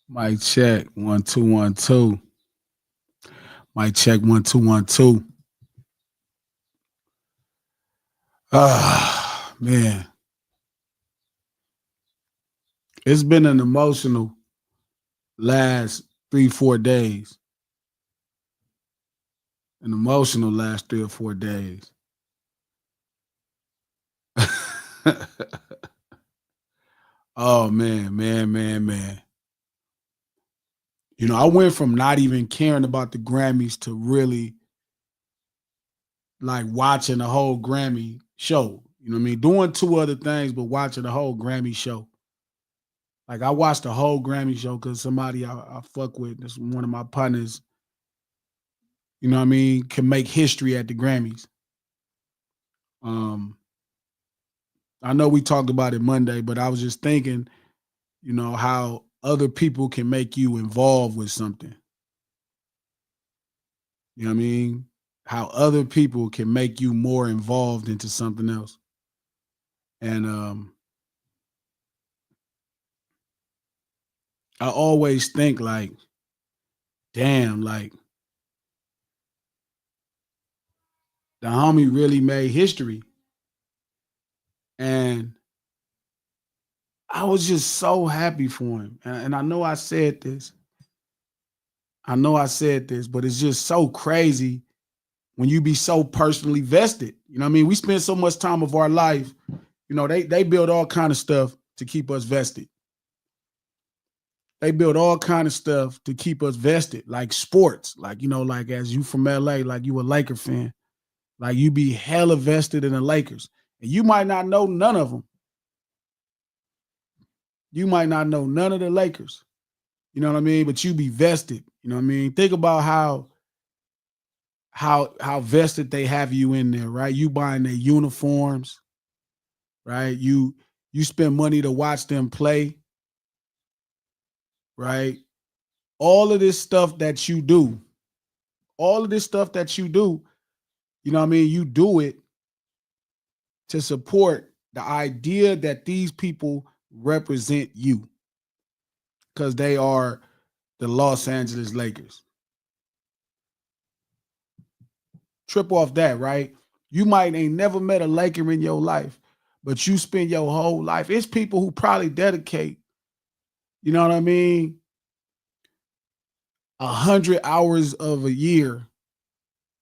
Mic check 1 2 1 2. Mic check 1 2 1 2. Ah man, it's been an emotional last 3 4 days. An emotional last 3 or 4 days. Oh man. I went from not even caring about the Grammys to really like watching the whole Grammy show. You know what I mean? Doing two other things, but watching the whole Grammy show. Like I watched the whole Grammy show because somebody I fuck with, this one of my partners, can make history at the Grammys. Um, I know we talked about it Monday, but I was just thinking, how other people can make you involved with something. You know what I mean? How other people can make you more involved into something else. And I always think like, damn, like the homie really made history. And I was just so happy for him. And I know I said this. I know I said this, but it's just so crazy when you be so personally vested. You know what I mean? We spend so much time of our life, they build all kind of stuff to keep us vested. They build all kind of stuff to keep us vested, like sports. Like, like as you from LA, like you a Laker fan, like you be hella vested in the Lakers. And you might not know none of them. You might not know none of the Lakers. You know what I mean? But you be vested. You know what I mean? Think about how vested they have you in there, right? You buying their uniforms, right? You spend money to watch them play, right? All of this stuff that you do, all of this stuff that you do, you know what I mean? You do it to support the idea that these people represent you because they are the Los Angeles Lakers. Trip off that, right? You might ain't never met a Laker in your life, but you spend your whole life. It's people who probably dedicate, you know what I mean, 100 hours of a year,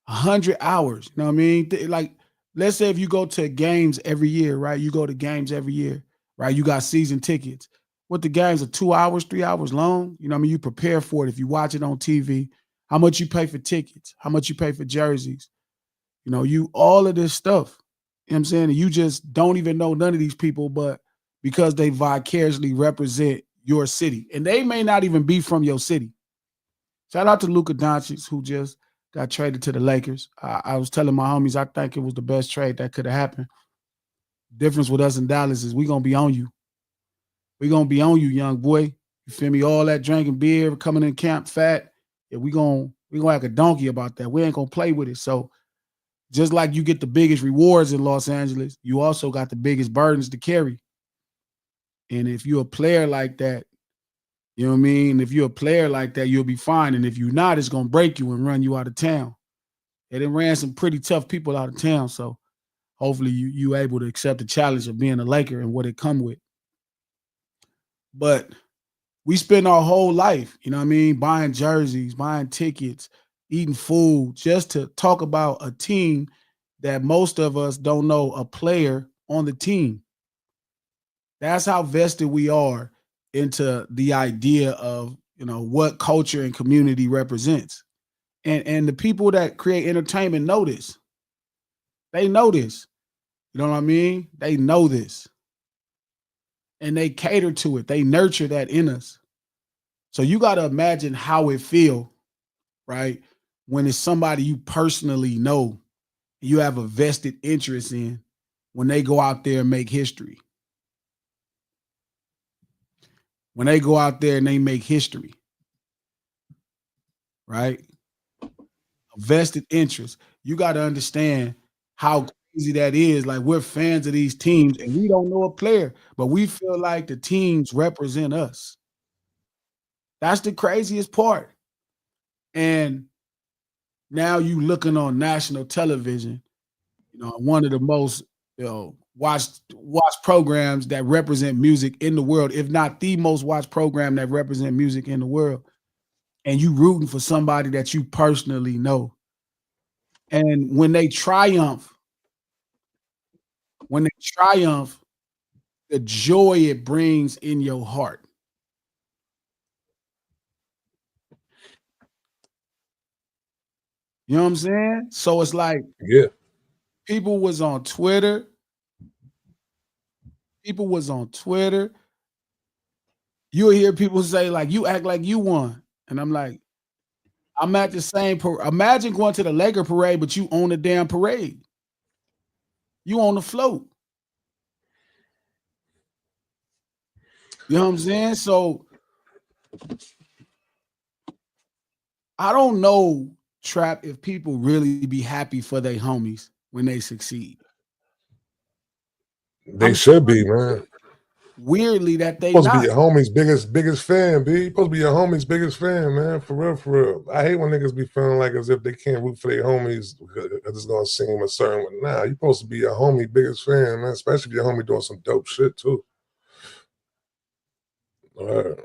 100 hours. You know what I mean? Like, let's say if you go to games every year, right? You go to games every year, right? You got season tickets. What the games are 2 hours, 3 hours long. You know what I mean? You prepare for it if you watch it on TV. How much you pay for tickets? How much you pay for jerseys? You all of this stuff. You know what I'm saying? And you just don't even know none of these people, but because they vicariously represent your city. And they may not even be from your city. Shout out to Luka Doncic, who just got traded to the Lakers. I was telling my homies, I think it was the best trade that could have happened. Difference with us in Dallas is we gonna be on you. We gonna be on you, young boy. You feel me? All that drinking beer, coming in camp fat. Yeah, we gonna act a donkey about that. We ain't gonna play with it. So just like you get the biggest rewards in Los Angeles, you also got the biggest burdens to carry. And if you're a player like that, you know what I mean? If you're a player like that, you'll be fine. And if you're not, it's gonna break you and run you out of town. And it ran some pretty tough people out of town. So hopefully you able to accept the challenge of being a Laker and what it come with. But we spend our whole life, you know what I mean, buying jerseys, buying tickets, eating food, just to talk about a team that most of us don't know a player on the team. That's how vested we are into the idea of, what culture and community represents. And the people that create entertainment know this. They know this. You know what I mean? They know this. And they cater to it. They nurture that in us. So you got to imagine how it feel, right? When it's somebody you personally know, you have a vested interest in when they go out there and make history. When they go out there and they make history, right? A vested interest. You got to understand how crazy that is. Like we're fans of these teams and we don't know a player, but we feel like the teams represent us. That's the craziest part. And now you looking on national television, one of the most watched programs that represent music in the world, if not the most watched program that represent music in the world, and you rooting for somebody that you personally know. And when they triumph, the joy it brings in your heart. You know what I'm saying? So it's like Yeah. people was on Twitter. People was on Twitter. You'll hear people say, like, you act like you won. And I'm like, I'm at the same imagine going to the Laker parade, but you own the damn parade. You on the float. You know what I'm saying? So I don't know, Trap, if people really be happy for their homies when they succeed. They I'm should be, man. weirdly that they Supposed to be not. your homie's biggest fan, B. You supposed to be your homie's biggest fan, man. For real, for real. I hate when niggas be feeling like as if they can't root for their homies because it's gonna seem a certain way. Nah, you supposed to be your homie biggest fan, man. Especially if your homie doing some dope shit too. All right.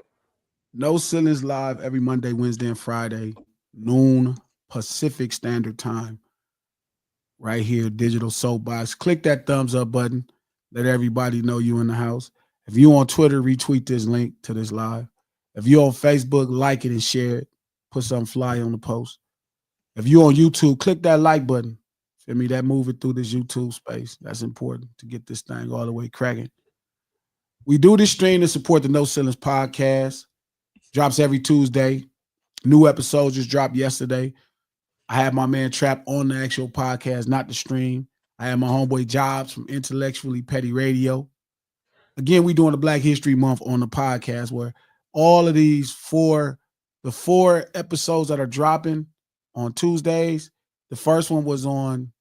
No Ceilings live every Monday, Wednesday, and Friday, noon Pacific Standard Time. Right here, Digital Soapbox. Click that thumbs up button. Let everybody know you in the house. If you on Twitter, retweet this link to this live. If you on Facebook, like it and share it. Put something fly on the post. If you on YouTube, click that like button. Feel me? That move it through this YouTube space. That's important to get this thing all the way cracking. We do this stream to support the No Ceilings podcast. Drops every Tuesday. New episodes just dropped yesterday. I had my man Trap on the actual podcast, not the stream. I had my homeboy Jobs from Intellectually Petty Radio. Again, we doing the Black History Month on the podcast where all of these the four episodes that are dropping on Tuesdays. The first one was on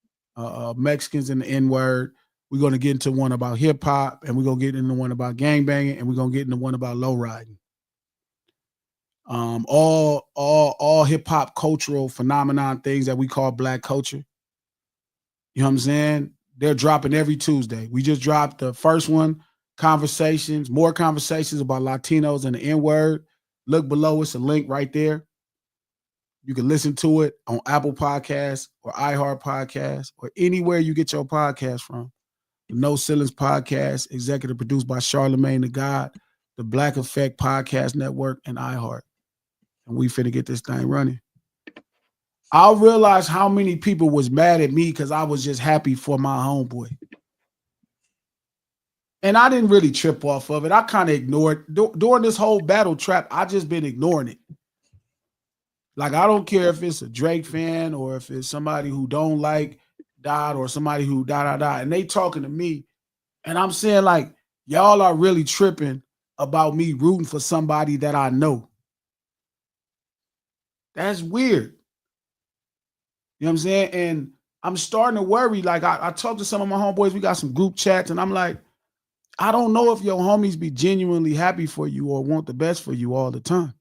Mexicans and the N-word. We're going to get into one about hip hop, and we're going to get into one about gangbanging, and we're going to get into one about low riding. All hip hop cultural phenomenon things that we call Black culture. You know what I'm saying? They're dropping every Tuesday. We just dropped the first one, more conversations about Latinos and the N-word. Look below, it's a link right there. You can listen to it on Apple Podcasts or iHeart Podcasts or anywhere you get your podcast from. The No Ceilings Podcast, executive produced by Charlemagne the God, the Black Effect Podcast Network, and iHeart. And we finna get this thing running. I realized how many people was mad at me because I was just happy for my homeboy. And I didn't really trip off of it. I kind of ignored during this whole battle Trap. I just been ignoring it. Like, I don't care if it's a Drake fan or if it's somebody who don't like Dot or somebody who and they talking to me. And I'm saying, like, y'all are really tripping about me rooting for somebody that I know. That's weird. You know what I'm saying? And I'm starting to worry. Like, I talked to some of my homeboys. We got some group chats, and I'm like, I don't know if your homies be genuinely happy for you or want the best for you all the time.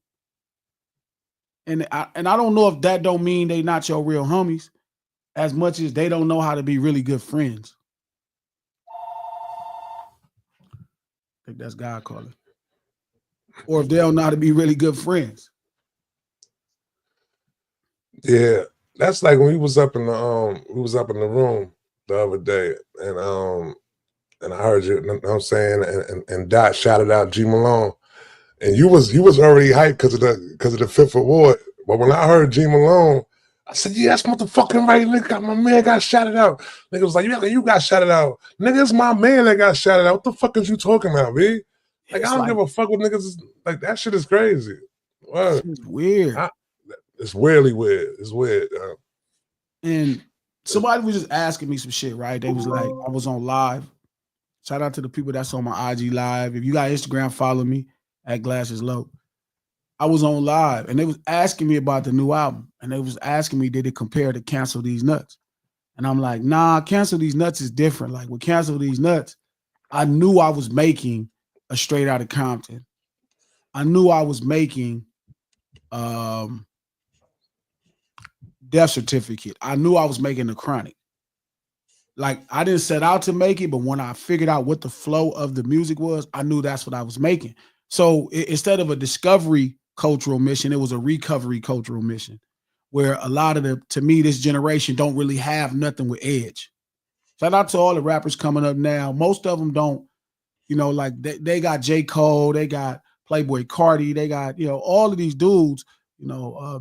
And I don't know if that don't mean they not your real homies as much as they don't know how to be really good friends. I think that's God calling. Or if they don't know how to be really good friends. Yeah. That's like when we was up in the room the other day and I heard you know what I'm saying, and Dot shouted out G Malone. And you was already hyped because of the 5th award. But when I heard G Malone, I said, yeah, that's motherfucking right, nigga. My man got shouted out. Nigga was like, you got shouted out. Nigga, it's my man that got shouted out. What the fuck is you talking about, B? Like, I don't give a fuck what niggas. Like, that shit is crazy. What? It's weird. It's weirdly weird. It's weird. And somebody was just asking me some shit, right? They was like, I was on live. Shout out to the people that's on my IG live. If you got Instagram, follow me at Glasses Low. I was on live and they was asking me about the new album. And they was asking me, did it compare to Cancel These Nuts? And I'm like, nah, Cancel These Nuts is different. Like with Cancel These Nuts, I knew I was making a Straight Outta Compton. I knew I was making um, death certificate. I knew I was making the Chronic. Like I didn't set out to make it, but when I figured out what the flow of the music was, I knew that's what I was making. So instead of a discovery cultural mission, it was a recovery cultural mission, where a lot of to me, this generation don't really have nothing with edge. Shout out to all the rappers coming up now. Most of them don't, like they got J. Cole, they got Playboy Cardi, they got, all of these dudes,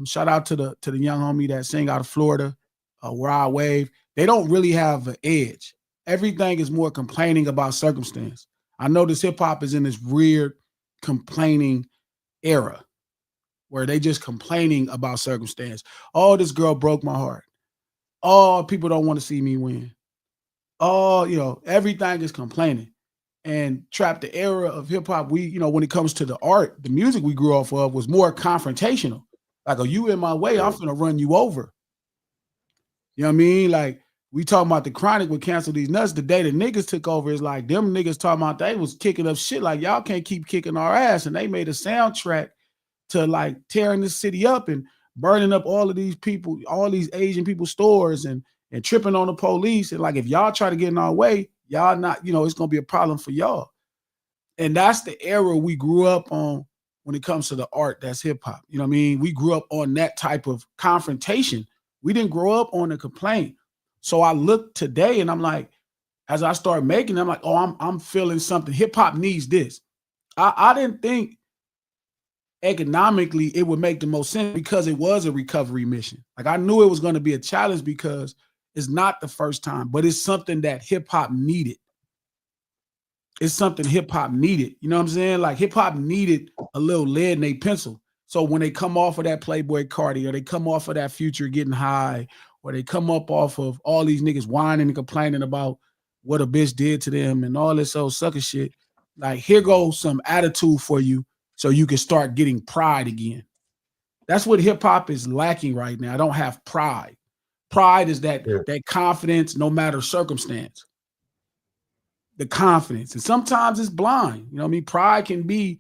shout out to the young homie that sing out of Florida, Rod Wave. They don't really have an edge. Everything is more complaining about circumstance. I notice hip hop is in this weird complaining era where they just complaining about circumstance. Oh, this girl broke my heart. Oh, people don't want to see me win. Oh, everything is complaining. And Trap, the era of hip hop, when it comes to the art, the music we grew off of was more confrontational. Like, are you in my way? I'm finna run you over. You know what I mean? Like, we talking about the Chronic would cancel these nuts. The day the niggas took over, is like them niggas talking about they was kicking up shit. Like, y'all can't keep kicking our ass. And they made a soundtrack to like tearing this city up and burning up all of these people, all these Asian people stores and tripping on the police. And like, if y'all try to get in our way, y'all not, it's gonna be a problem for y'all. And that's the era we grew up on when it comes to the art that's hip hop. You know what I mean? We grew up on that type of confrontation. We didn't grow up on the complaint. So I look today and I'm like, as I start making, I'm like, oh, I'm feeling something. Hip hop needs this. I didn't think economically it would make the most sense because it was a recovery mission. Like I knew it was going to be a challenge because it's not the first time, but it's something that hip hop needed. It's something hip hop needed. You know what I'm saying? Like hip hop needed a little lead in their pencil. So when they come off of that Playboy Cardi, or they come off of that Future Getting High, or they come up off of all these niggas whining and complaining about what a bitch did to them and all this old sucker shit, like here goes some attitude for you so you can start getting pride again. That's what hip hop is lacking right now. I don't have pride. Pride is that confidence no matter circumstance. The confidence. And sometimes it's blind. You know what I mean? Pride can be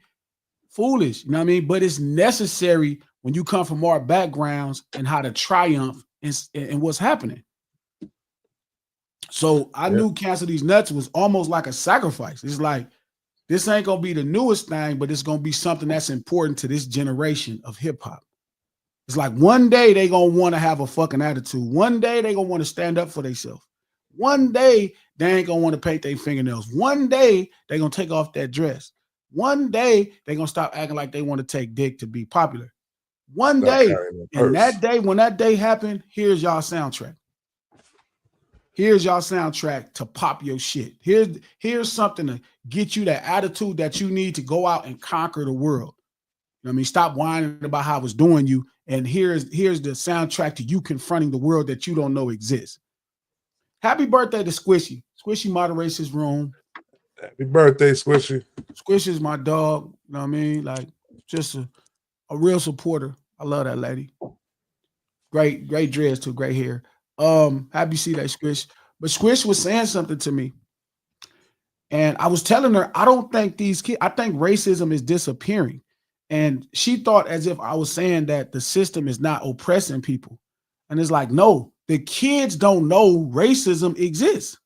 foolish, you know what I mean? But it's necessary when you come from our backgrounds and how to triumph and what's happening. So I knew Cancel These Nuts was almost like a sacrifice. It's like, this ain't going to be the newest thing, but it's going to be something that's important to this generation of hip hop. It's like one day they going to want to have a fucking attitude. One day they going to want to stand up for themselves. One day they ain't going to want to paint their fingernails. One day they going to take off that dress. One day they going to stop acting like they want to take dick to be popular. One day, and that day, when that day happened, here's y'all soundtrack. Here's y'all soundtrack to pop your shit. Here's something to get you that attitude that you need to go out and conquer the world. You know what I mean? Stop whining about how it's doing you. And here's the soundtrack to you confronting the world that you don't know exists. Happy birthday to Squishy. Squishy moderates his room. Happy birthday, Squishy. Squishy's my dog. You know what I mean? Like, just a real supporter. I love that lady. Great dreads too, great hair. Happy to see that, Squish. But Squish was saying something to me. And I was telling her, I don't think these kids, I think racism is disappearing. And she thought as if I was saying that the system is not oppressing people. And it's like, no, the kids don't know racism exists.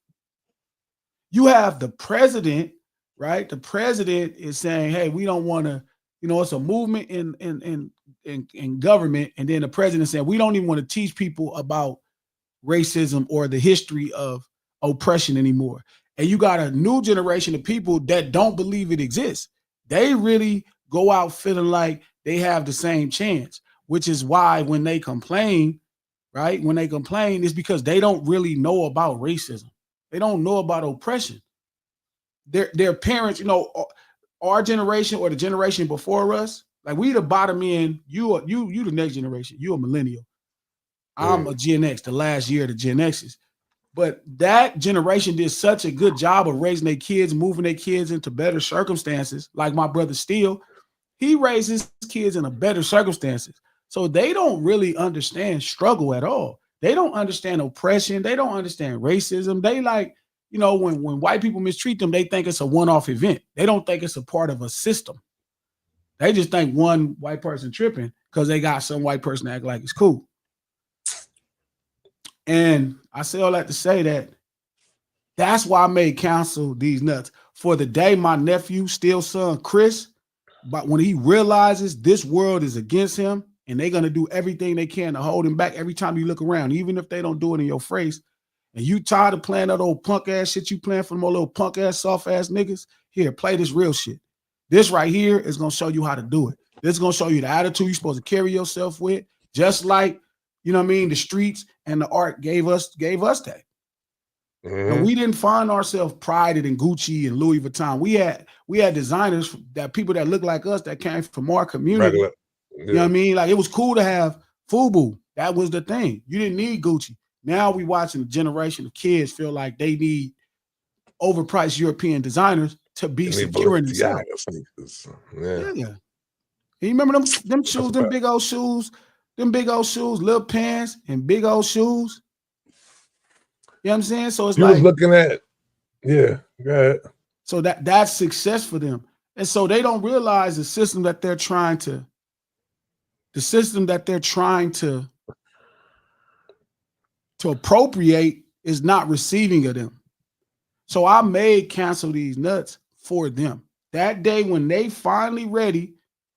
You have the president, right? The president is saying, hey, we don't want to, it's a movement in government. And then the president said, we don't even want to teach people about racism or the history of oppression anymore. And you got a new generation of people that don't believe it exists. They really go out feeling like they have the same chance, which is why when they complain, right? When they complain, it's because they don't really know about racism. They don't know about oppression. Their parents, our generation or the generation before us, like we the bottom end, you the next generation. You a millennial. I'm a Gen X, the last year of the Gen X's. But that generation did such a good job of raising their kids, moving their kids into better circumstances. Like my brother Steele, he raises kids in a better circumstances. So they don't really understand struggle at all. They don't understand oppression. They don't understand racism. They like, when white people mistreat them, they think it's a one-off event. They don't think it's a part of a system. They just think one white person tripping because they got some white person to act like it's cool. And I say all that to say that that's why I made cancel these nuts. For the day my nephew, still son, Chris, but when he realizes this world is against him and they're going to do everything they can to hold him back every time you look around, even if they don't do it in your face, and you tired of playing that old punk ass shit you playing for them old little punk ass, soft ass niggas, here, play this real shit. This right here is going to show you how to do it. This is going to show you the attitude you're supposed to carry yourself with, just like, you know what I mean, the streets and the art gave us that. And we didn't find ourselves prided in Gucci and Louis Vuitton. We had designers, that people that look like us, that came from our community. Regular. You know what I mean? Like, it was cool to have FUBU. That was the thing. You didn't need Gucci. Now we watching a generation of kids feel like they need overpriced European designers to be secure in themselves. Yeah. You remember them shoes, them big old shoes, little pants and big old shoes? You know what I'm saying? So it's you like, was looking at, yeah, go ahead. So that's success for them. And so they don't realize the system that they're trying to appropriate is not receiving of them. So I made cancel these nuts for them. That day when they finally ready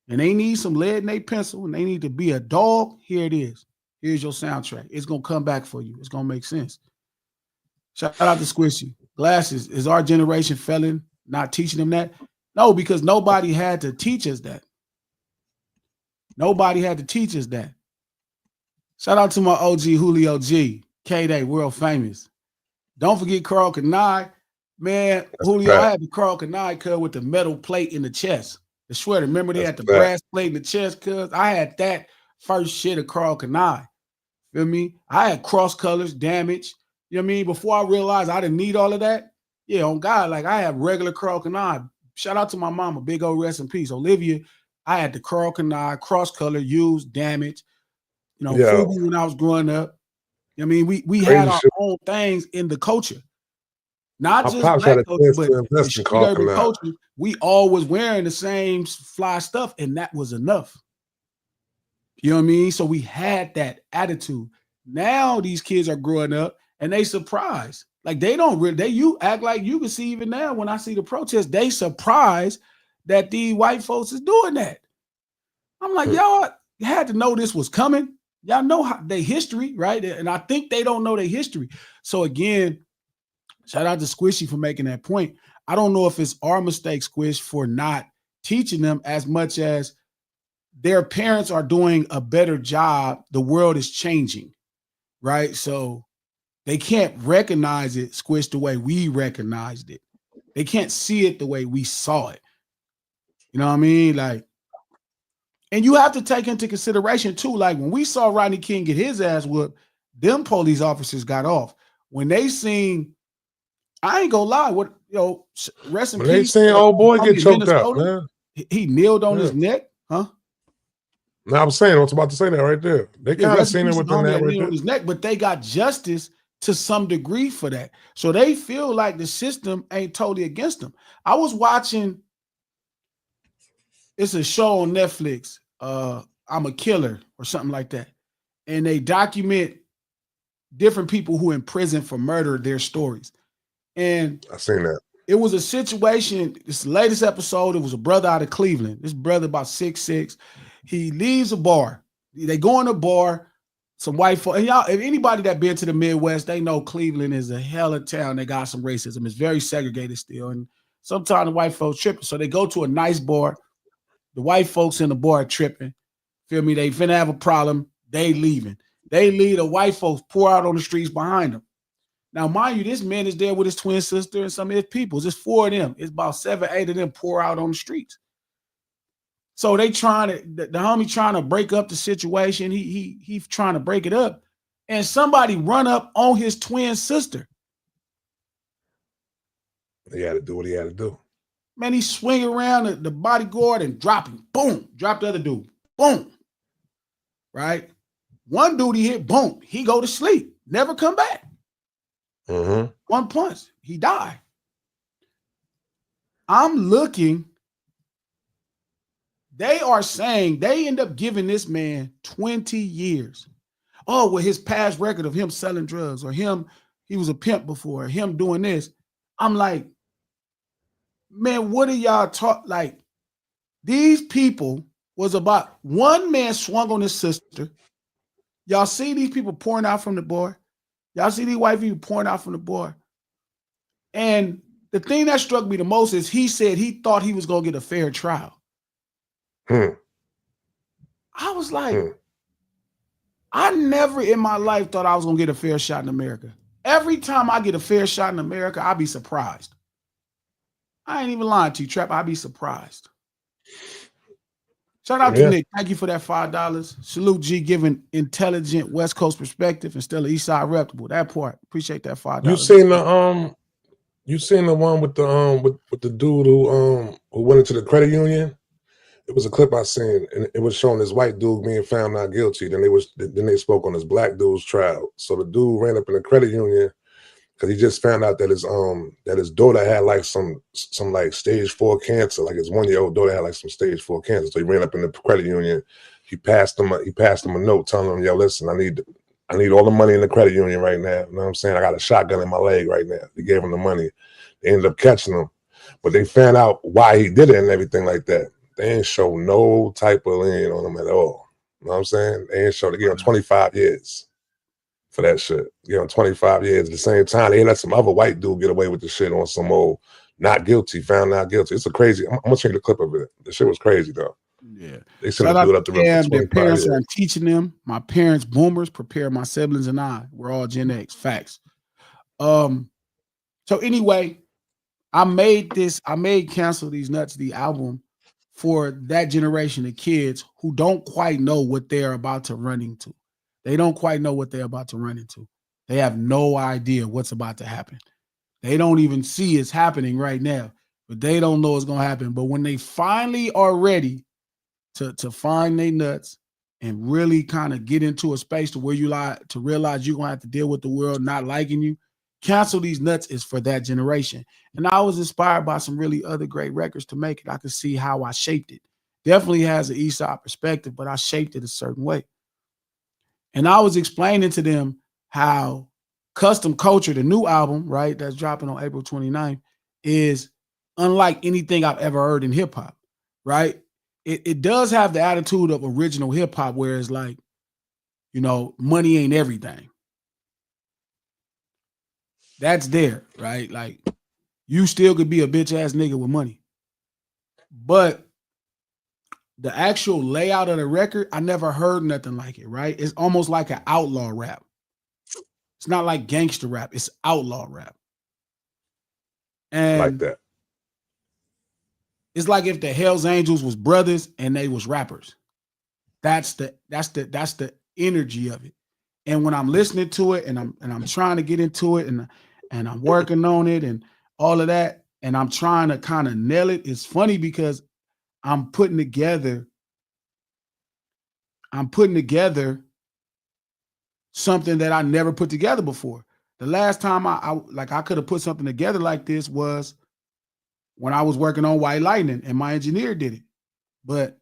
and they need some lead in their pencil and they need to be a dog, here it is. Here's your soundtrack. It's going to come back for you. It's going to make sense. Shout out to Squishy. Glasses, is our generation failing, not teaching them that? No, because nobody had to teach us that. Nobody had to teach us that. Shout out to my OG Julio G, K-Day, world famous. Don't forget Carl Kanai. Man, Julio, I had the Carl Kanai cut with the metal plate in the chest. The sweater. Remember they had the brass plate in the chest, cuz I had that first shit of Carl Kanai. Feel me? I had cross colors, damage. You know what I mean? Before I realized I didn't need all of that, yeah, on God, like I have regular Carl Kanai. Shout out to my mama, big old rest in peace. Olivia, I had the Carl Kanai, cross color, used, damage. You know, FUBU when I was growing up. You know what I mean? We had our own things in the culture. Not just black culture, but the street urban culture. We all was wearing the same fly stuff, and that was enough. You know what I mean? So we had that attitude. Now these kids are growing up and they surprised. Like they don't really, you act like you can see even now when I see the protests, they surprised that the white folks is doing that. I'm like, y'all had to know this was coming. Y'all know their history, right? And I think they don't know their history. So again, shout out to Squishy for making that point. I don't know if it's our mistake, Squish, for not teaching them as much as their parents are doing a better job. The world is changing, right? So they can't recognize it, Squish, the way we recognized it. They can't see it the way we saw it. You know what I mean? Like, and you have to take into consideration too, like when we saw Rodney King get his ass whooped, them police officers got off. When they seen, I ain't gonna lie, what, you know, rest in peace. They seen old boy get choked up, man. He kneeled on his neck, huh? No, I was saying, I was about to say that right there. They kind of seen it within that right there. On his neck, but they got justice to some degree for that. So they feel like the system ain't totally against them. I was watching, it's a show on Netflix, I'm a Killer or something like that. And they document different people who in prison for murder, their stories. And I seen that. It was a situation, this latest episode, it was a brother out of Cleveland. This brother about 6'6". He leaves a bar. They go in a bar, some white folks. And y'all, if anybody that been to the Midwest, they know Cleveland is a hell of town. They got some racism. It's very segregated still. And sometimes the white folks tripping. So they go to a nice bar. The white folks in the bar are tripping. Feel me? They finna have a problem. They leaving. They leave. The white folks pour out on the streets behind them. Now, mind you, this man is there with his twin sister and some of his people. It's 4 of them. It's about 7, 8 of them pour out on the streets. So they trying to, the homie trying to break up the situation. He's trying to break it up. And somebody run up on his twin sister. He had to do what he had to do. Man, he swing around the bodyguard and drop him. Boom. Drop the other dude. Boom. Right? One dude he hit, boom. He go to sleep. Never come back. Mm-hmm. One punch. He died. I'm looking. They are saying they end up giving this man 20 years. Oh, with his past record of him selling drugs or he was a pimp before, him doing this. I'm like, man, what are y'all talk like? These people was about one man swung on his sister. Y'all see these people pouring out from the bar. Y'all see these white people pouring out from the bar. And the thing that struck me the most is he said he thought he was going to get a fair trial. I was like, I never in my life thought I was going to get a fair shot in America. Every time I get a fair shot in America, I'll be surprised. I ain't even lying to you, Trap. I'll be surprised. Shout out to Nick. Thank you for that $5. Salute G, giving intelligent West Coast perspective and still East Side reputable. That part. Appreciate that $5. You seen the one with the with the dude who went into the credit union? It was a clip I seen, and it was showing this white dude being found not guilty. Then they spoke on this black dude's trial. So the dude ran up in the credit union because he just found out that his daughter had like some like stage 4 cancer. Like his 1-year-old daughter had like some stage 4 cancer. So he ran up in the credit union. He passed him a note telling him, yo, listen, I need all the money in the credit union right now. You know what I'm saying? I got a shotgun in my leg right now. They gave him the money. They ended up catching him. But they found out why he did it and everything like that. They ain't show no type of lien on him at all. You know what I'm saying? They ain't show. They gave him 25 years for that shit. Gave him 25 years. At the same time, they let some other white dude get away with the shit on some old not guilty, found not guilty. It's a crazy. I'm gonna show you the clip of it. The shit was crazy though. Yeah. They sent the dude up the road for 25 their parents years. aren't teaching them. My parents, boomers, prepare my siblings and I. We're all Gen X. Facts. So anyway, I made Cancel These Nuts, the album, for that generation of kids who don't quite know what they're about to run into. They don't quite know what they're about to run into. They have no idea what's about to happen. They don't even see it's happening right now, but they don't know it's going to happen. But when they finally are ready to find their nuts and really kind of get into a space to where you like to realize you're going to have to deal with the world not liking you, Cancel These Nuts is for that generation. And I was inspired by some really other great records to make it. I could see how I shaped it. Definitely has an East Side perspective, but I shaped it a certain way. And I was explaining to them how Custom Culture, the new album, right, that's dropping on April 29th, is unlike anything I've ever heard in hip hop, right? It does have the attitude of original hip hop, where it's like, you know, money ain't everything. That's there, right? Like, you still could be a bitch ass nigga with money. But the actual layout of the record, I never heard nothing like it, right? It's almost like an outlaw rap. It's not like gangster rap, it's outlaw rap. And like that. It's like if the Hells Angels was brothers and they was rappers. That's the energy of it. And when I'm listening to it and I'm trying to get into it and I'm working on it and all of that, and I'm trying to kind of nail it, it's funny because I'm putting together something that I never put together before. The last time I could have put something together like this was when I was working on White Lightning and my engineer did it. But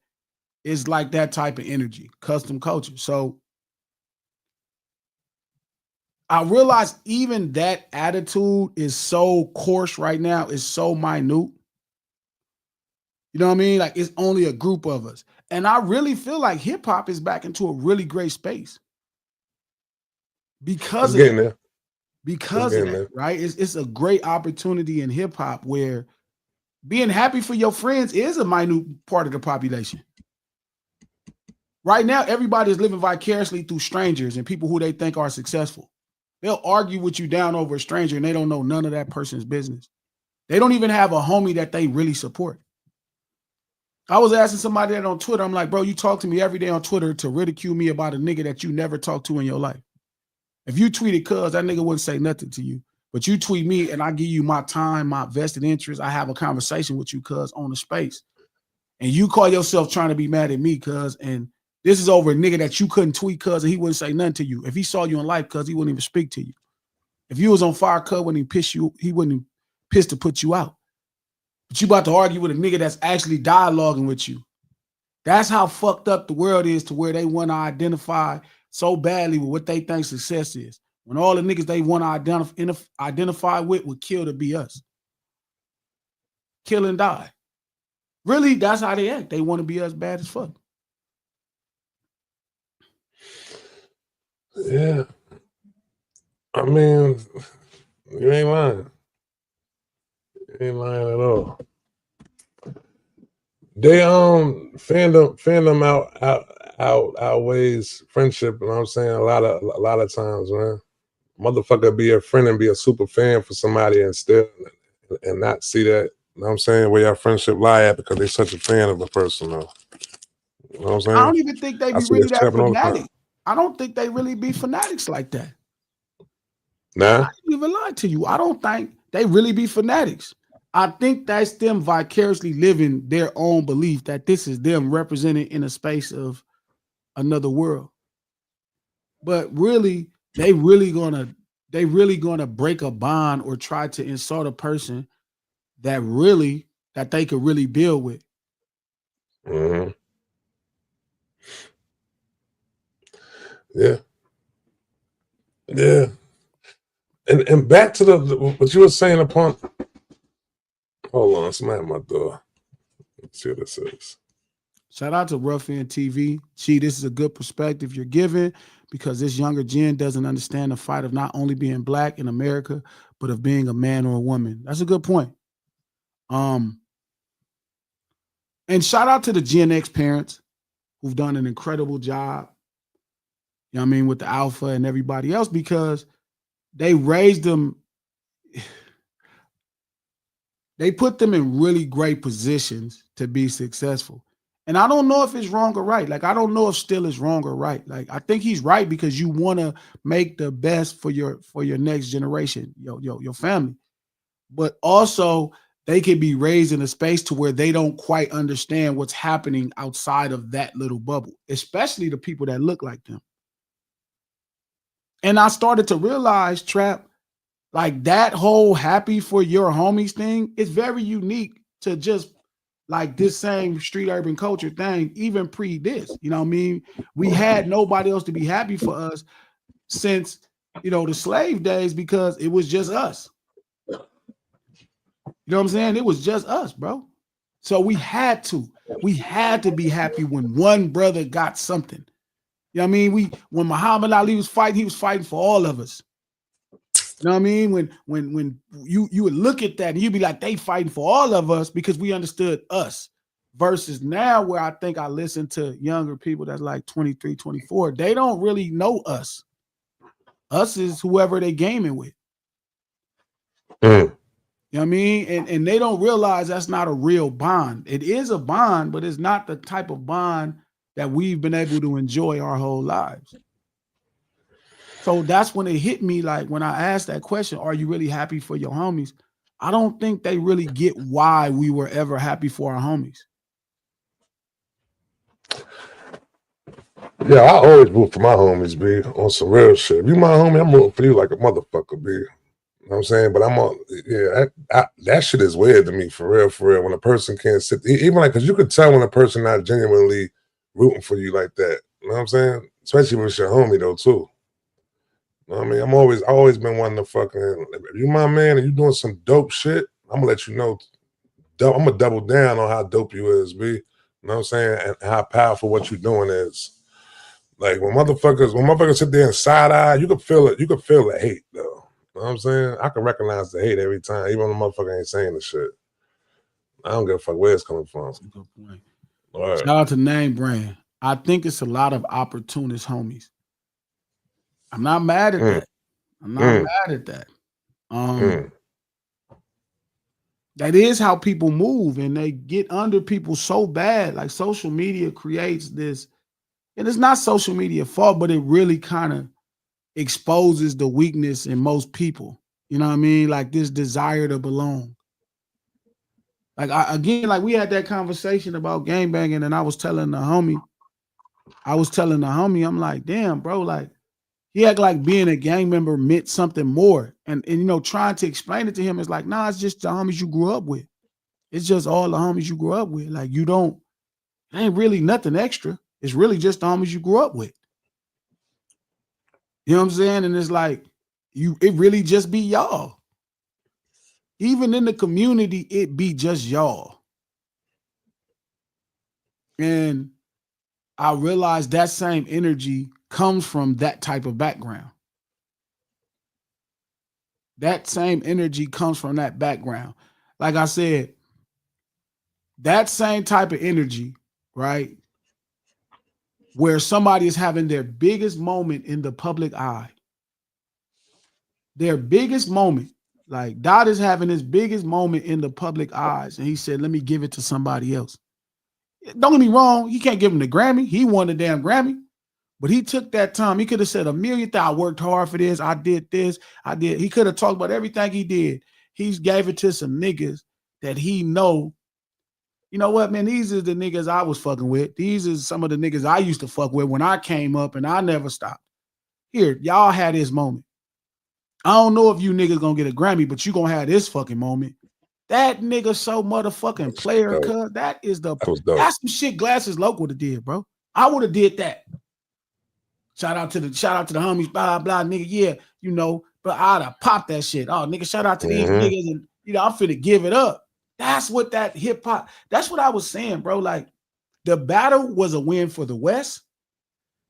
it's like that type of energy, Custom Culture. So I realize even that attitude is so coarse right now, it's so minute. You know what I mean? Like, it's only a group of us. And I really feel like hip hop is back into a really great space because of that. Because of that, right? It's a great opportunity in hip hop where being happy for your friends is a minute part of the population. Right now, everybody is living vicariously through strangers and people who they think are successful. They'll argue with you down over a stranger and they don't know none of that person's business. They don't even have a homie that they really support. I was asking somebody that on Twitter, I'm like, bro, you talk to me every day on Twitter to ridicule me about a nigga that you never talked to in your life. If you tweeted cuz, that nigga wouldn't say nothing to you. But you tweet me and I give you my time, my vested interest. I have a conversation with you cuz on the space. And you call yourself trying to be mad at me cuz, and this is over a nigga that you couldn't tweet cuz and he wouldn't say nothing to you. If he saw you in life cuz, he wouldn't even speak to you. If you was on fire cuz, he wouldn't piss to put you out. But you about to argue with a nigga that's actually dialoguing with you. That's how fucked up the world is to where they want to identify so badly with what they think success is. When all the niggas they want to identify with would kill to be us. Kill and die. Really, that's how they act. They want to be us bad as fuck. Yeah. I mean, you ain't lying. You ain't lying at all. They fandom outweighs friendship, you know what I'm saying? A lot of times, man. Motherfucker be a friend and be a super fan for somebody and still and not see that, you know what I'm saying, where your friendship lie at because they such a fan of a person though. You know what I'm saying? I don't even think they I be see really this that happen all the time. fanatic. I don't think they really be fanatics like that. Nah. I didn't even lie to you. I don't think they really be fanatics. I think that's them vicariously living their own belief that this is them represented in a space of another world. But really, they really gonna break a bond or try to insult a person that they could really build with. Mm-hmm. Yeah. Yeah. And back to the what you were saying upon. Hold on, somebody at my door. Let's see what this is. Shout out to Rough End TV. Gee, this is a good perspective you're giving because this younger gen doesn't understand the fight of not only being black in America, but of being a man or a woman. That's a good point. And shout out to the Gen X parents who've done an incredible job, you know what I mean, with the alpha and everybody else because they raised them, they put them in really great positions to be successful. And I don't know if it's wrong or right. Like, I don't know if still is wrong or right. Like, I think he's right because you want to make the best for your next generation, your family. But also, they can be raised in a space to where they don't quite understand what's happening outside of that little bubble, especially the people that look like them. And I started to realize, Trap, like that whole happy for your homies thing is very unique to just like this same street urban culture thing, even pre this. You know what I mean? We had nobody else to be happy for us since, the slave days because it was just us. You know what I'm saying? It was just us, bro. So we had to be happy when one brother got something. You know what I mean? When Muhammad Ali was fighting, he was fighting for all of us. You know what I mean? When you would look at that and you'd be like, they fighting for all of us because we understood us. Versus now where I think I listen to younger people that's like 23, 24, they don't really know us. Us is whoever they gaming with. You know what I mean? And they don't realize that's not a real bond. It is a bond, but it's not the type of bond that we've been able to enjoy our whole lives. So that's when it hit me, like when I asked that question, are you really happy for your homies? I don't think they really get why we were ever happy for our homies. Yeah, I always root for my homies, B, on some real shit. If you my homie, I'm rooting for you like a motherfucker, B. You know what I'm saying? But I'm on, that shit is weird to me, for real. When a person can't sit, even like, because you could tell when a person not genuinely rooting for you like that. You know what I'm saying? Especially when it's your homie, though, too. You know what I mean? I've always been one to fucking, if you my man and you doing some dope shit, I'm gonna let you know, I'm gonna double down on how dope you is, B. You know what I'm saying? And how powerful what you doing is. Like when motherfuckers sit there and side eye, you could feel it. You could feel the hate, though. You know what I'm saying? I can recognize the hate every time, even when the motherfucker ain't saying the shit. I don't give a fuck where it's coming from. That's a good point. Right. Shout out to Name Brand. I think it's a lot of opportunist homies. I'm not mad at that. I'm not mad at that. That is how people move, and they get under people so bad. Like social media creates this, and it's not social media fault, but it really kind of exposes the weakness in most people. You know what I mean? Like this desire to belong. Like like we had that conversation about gangbanging, and I was telling the homie, I'm like, damn, bro, like he act like being a gang member meant something more. And trying to explain it to him is like, nah, it's just the homies you grew up with. It's just all the homies you grew up with. Like you don't, It ain't really nothing extra. It's really just the homies you grew up with. You know what I'm saying? And it's like, it really just be y'all. Even in the community, it be just y'all. And I realized that same energy comes from that type of background. That same energy comes from that background. Like I said, that same type of energy, right? Where somebody is having their biggest moment in the public eye. Their biggest moment. Like Dot is having his biggest moment in the public eyes. And he said, let me give it to somebody else. Don't get me wrong. He can't give him the Grammy. He won the damn Grammy. But he took that time. He could have said a million things. I worked hard for this. I did this. I did. He could have talked about everything he did. He gave it to some niggas that he know. You know what, man? These are the niggas I was fucking with. These are some of the niggas I used to fuck with when I came up, and I never stopped. Here, y'all had this moment. I don't know if you niggas gonna get a Grammy, but you gonna have this fucking moment. That nigga so motherfucking player, cuz that's some shit Glasses Local to did, bro. I would have did that. Shout out to the homies, blah, blah, nigga. Yeah, you know, but I'd have popped that shit. Oh, nigga, shout out to these niggas. And, you know, I'm finna give it up. That's what that hip hop, that's what I was saying, bro. Like, the battle was a win for the West.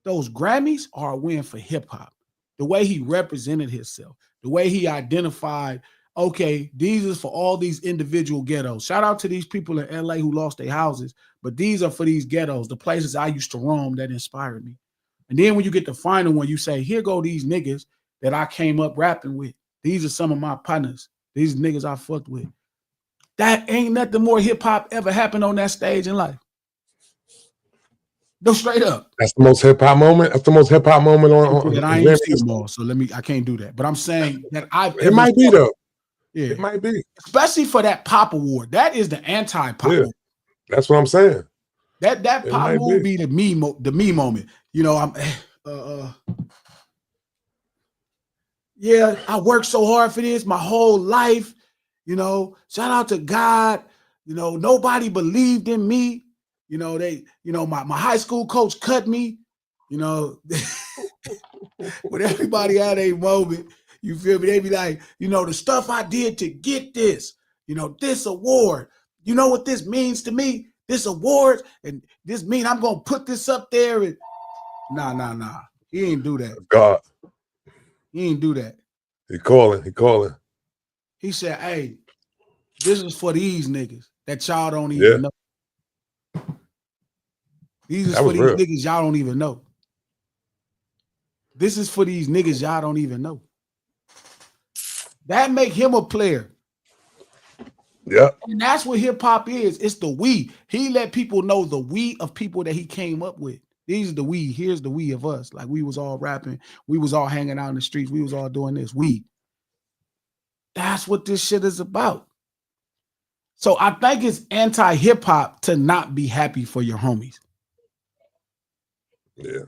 Those Grammys are a win for hip hop. The way he represented himself, the way he identified, okay, these is for all these individual ghettos. Shout out to these people in LA who lost their houses, but these are for these ghettos, the places I used to roam that inspired me. And then when you get the final one, you say, here go these niggas that I came up rapping with. These are some of my partners. These niggas I fucked with. That ain't nothing more hip-hop ever happened on that stage in life. No, straight up. That's the most hip-hop moment? That's the most hip-hop moment on I ain't seen them all, so I can't do that. But I'm saying that it might be, though. Yeah. It might be. Especially for that pop award. That is the anti-pop award. That's what I'm saying. That pop award be the me moment. You know, yeah, I worked so hard for this my whole life. You know, shout out to God. You know, nobody believed in me. You know, my high school coach cut me. You know, when everybody had a moment, you feel me? They be like, you know, the stuff I did to get this, you know, this award. You know what this means to me? This award, and this mean I'm gonna put this up there. And nah. He ain't do that. God. He ain't do that. He calling. He said, hey, this is for these niggas that y'all don't even know. These is for these niggas y'all don't even know. This is for these niggas y'all don't even know. That make him a player. Yeah. And that's what hip hop is. It's the we. He let people know the we of people that he came up with. These are the we. Here's the we of us. Like we was all rapping. We was all hanging out in the streets. We was all doing this. We. That's what this shit is about. So I think it's anti-hip hop to not be happy for your homies. Yeah.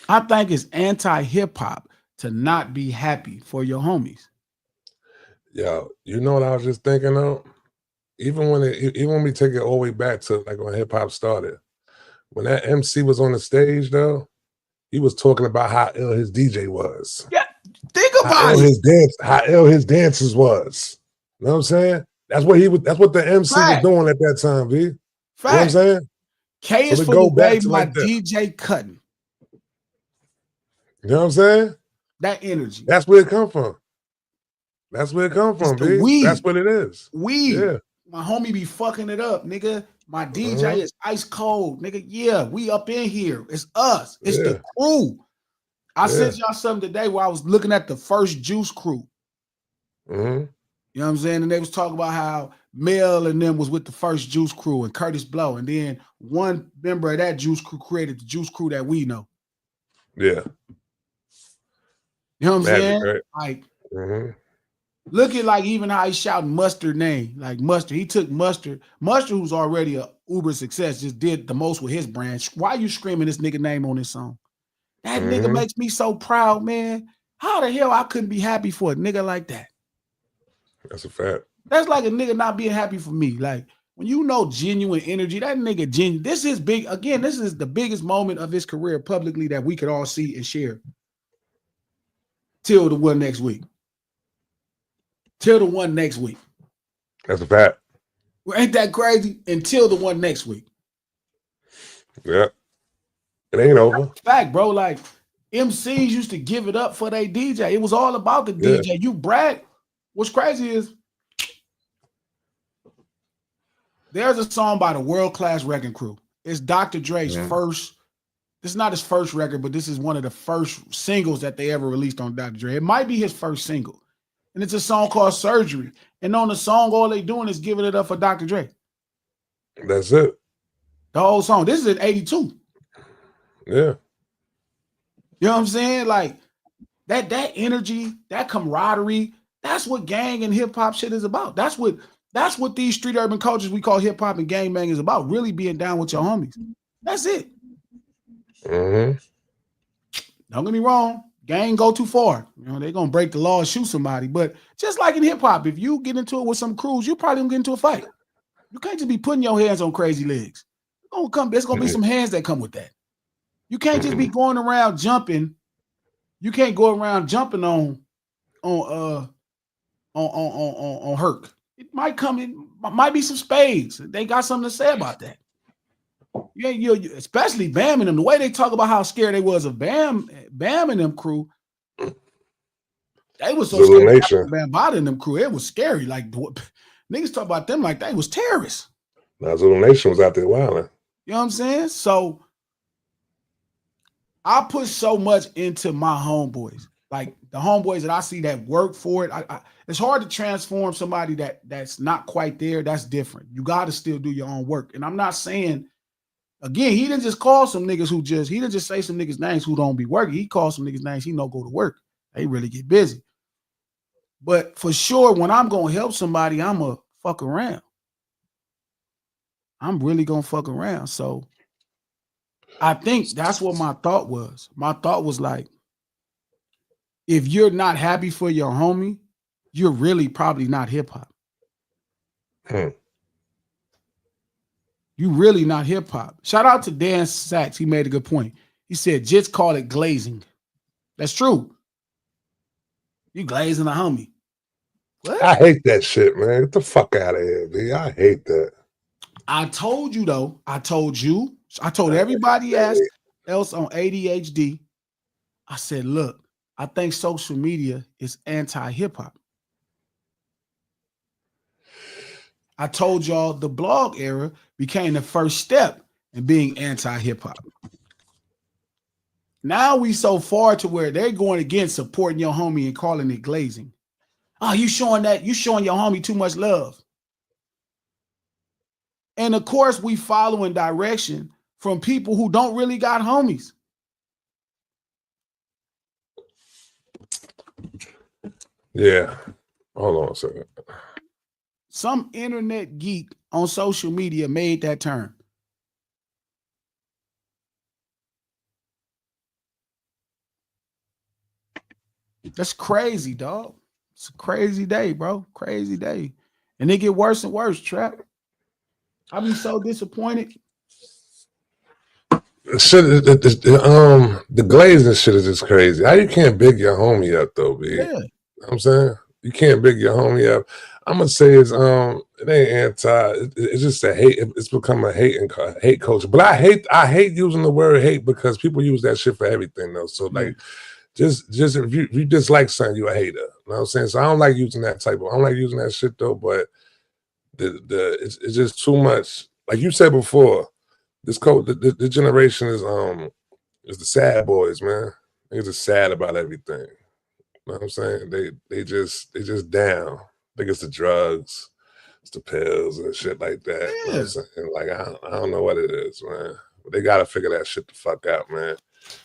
I think it's anti-hip hop to not be happy for your homies. Yo, you know what I was just thinking of? Even when we take it all the way back to like when hip hop started, when that MC was on the stage though, he was talking about how ill his DJ was. Yeah, think about it. How ill his dancers was. You know what I'm saying? That's what the MC was doing at that time, B. You know what I'm saying? K is for the way my DJ cutting. You know what I'm saying? That energy. That's where it come from. That's where it come from, B. That's what it is. Yeah. My homie be fucking it up, nigga. My DJ is ice cold, nigga. Yeah, we up in here. It's us. It's the crew. I sent y'all something today where I was looking at the first Juice crew. You know what I'm saying? And they was talking about how Mel and them was with the first Juice crew and Curtis Blow. And then one member of that Juice crew created the Juice crew that we know. Yeah. You know what I'm saying? Right? Like, look at like even how he shouting Mustard name. Like Mustard. He took Mustard. Mustard, who's already a uber success, just did the most with his brand. Why you screaming this nigga name on this song? That nigga makes me so proud, man. How the hell I couldn't be happy for a nigga like that? That's a fact. That's like a nigga not being happy for me. Like, when you know genuine energy, that nigga genuine. This is big. Again, this is the biggest moment of his career publicly that we could all see and share. Till the one next week. Till the one next week. That's a fact. Well, ain't that crazy? Until the one next week. Yeah. It ain't over. That's a fact, bro. Like MCs used to give it up for their DJ. It was all about the DJ. You brag. What's crazy is there's a song by the World Class Wrecking Crew. It's Dr. Dre's first. This is not his first record, but this is one of the first singles that they ever released on Dr. Dre. It might be his first single. And it's a song called Surgery. And on the song, all they doing is giving it up for Dr. Dre. That's it. The whole song. This is in 82. Yeah. You know what I'm saying? Like that energy, that camaraderie, that's what gang and hip hop shit is about. That's what these street urban cultures we call hip hop and gang bang is about. Really being down with your homies. That's it. Mm-hmm. Don't get me wrong. Gang go too far. You know, they're gonna break the law and shoot somebody. But just like in hip hop, if you get into it with some crews, you probably gonna get into a fight. You can't just be putting your hands on crazy legs. There's gonna be some hands that come with that. You can't just be going around jumping. You can't go around jumping on Herc. It might come in, might be some spades. They got something to say about that. Yeah, you especially Bam and them. The way they talk about how scared they was of Bam and them crew. They was so scared of Bam and them crew. It was scary. Like niggas talk about them like they was terrorists. Now Zulu Nation was out there wilding. You know what I'm saying? So I put so much into my homeboys. Like the homeboys that I see that work for it. It's hard to transform somebody that's not quite there. That's different. You got to still do your own work. And I'm not saying, again, he didn't just call some niggas he didn't just say some niggas' names who don't be working. He called some niggas' names he don't go to work. They really get busy. But for sure, when I'm going to help somebody, I'm going to fuck around. I'm really going to fuck around. So I think that's what my thought was. My thought was like, if you're not happy for your homie, you're really probably not hip hop. You really not hip hop. Shout out to Dan Sachs. He made a good point. He said, just call it glazing. That's true. You glazing a homie. What? I hate that shit, man. Get the fuck out of here, B. I hate that. I told you, though. I told everybody else on ADHD. I said, look, I think social media is anti-hip hop. I told y'all the blog era became the first step in being anti-hip hop. Now we so far to where they're going against supporting your homie and calling it glazing. Oh, you showing your homie too much love. And of course, we following direction from people who don't really got homies. Yeah. Hold on a second. Some internet geek on social media made that term. That's crazy, dog. It's a crazy day, bro. Crazy day. And it get worse and worse, Trap. I be so disappointed. The glazing shit is just crazy. How you can't big your homie up though, B? Yeah. You know what I'm saying? You can't big your homie up. I'm gonna say it ain't anti. It's just a hate. It's become a hate culture. But I hate using the word hate because people use that shit for everything though. So like, just if you dislike something, you a hater. You know what I'm saying? So I don't like using that type of. I don't like using that shit though. But it's just too much. Like you said before, the generation is the sad boys, man. They're just sad about everything. You know what I'm saying? They just down. I think it's the drugs, it's the pills and shit like that. Yeah. You know what I'm saying? Like I don't know what it is, man. But they gotta figure that shit the fuck out, man.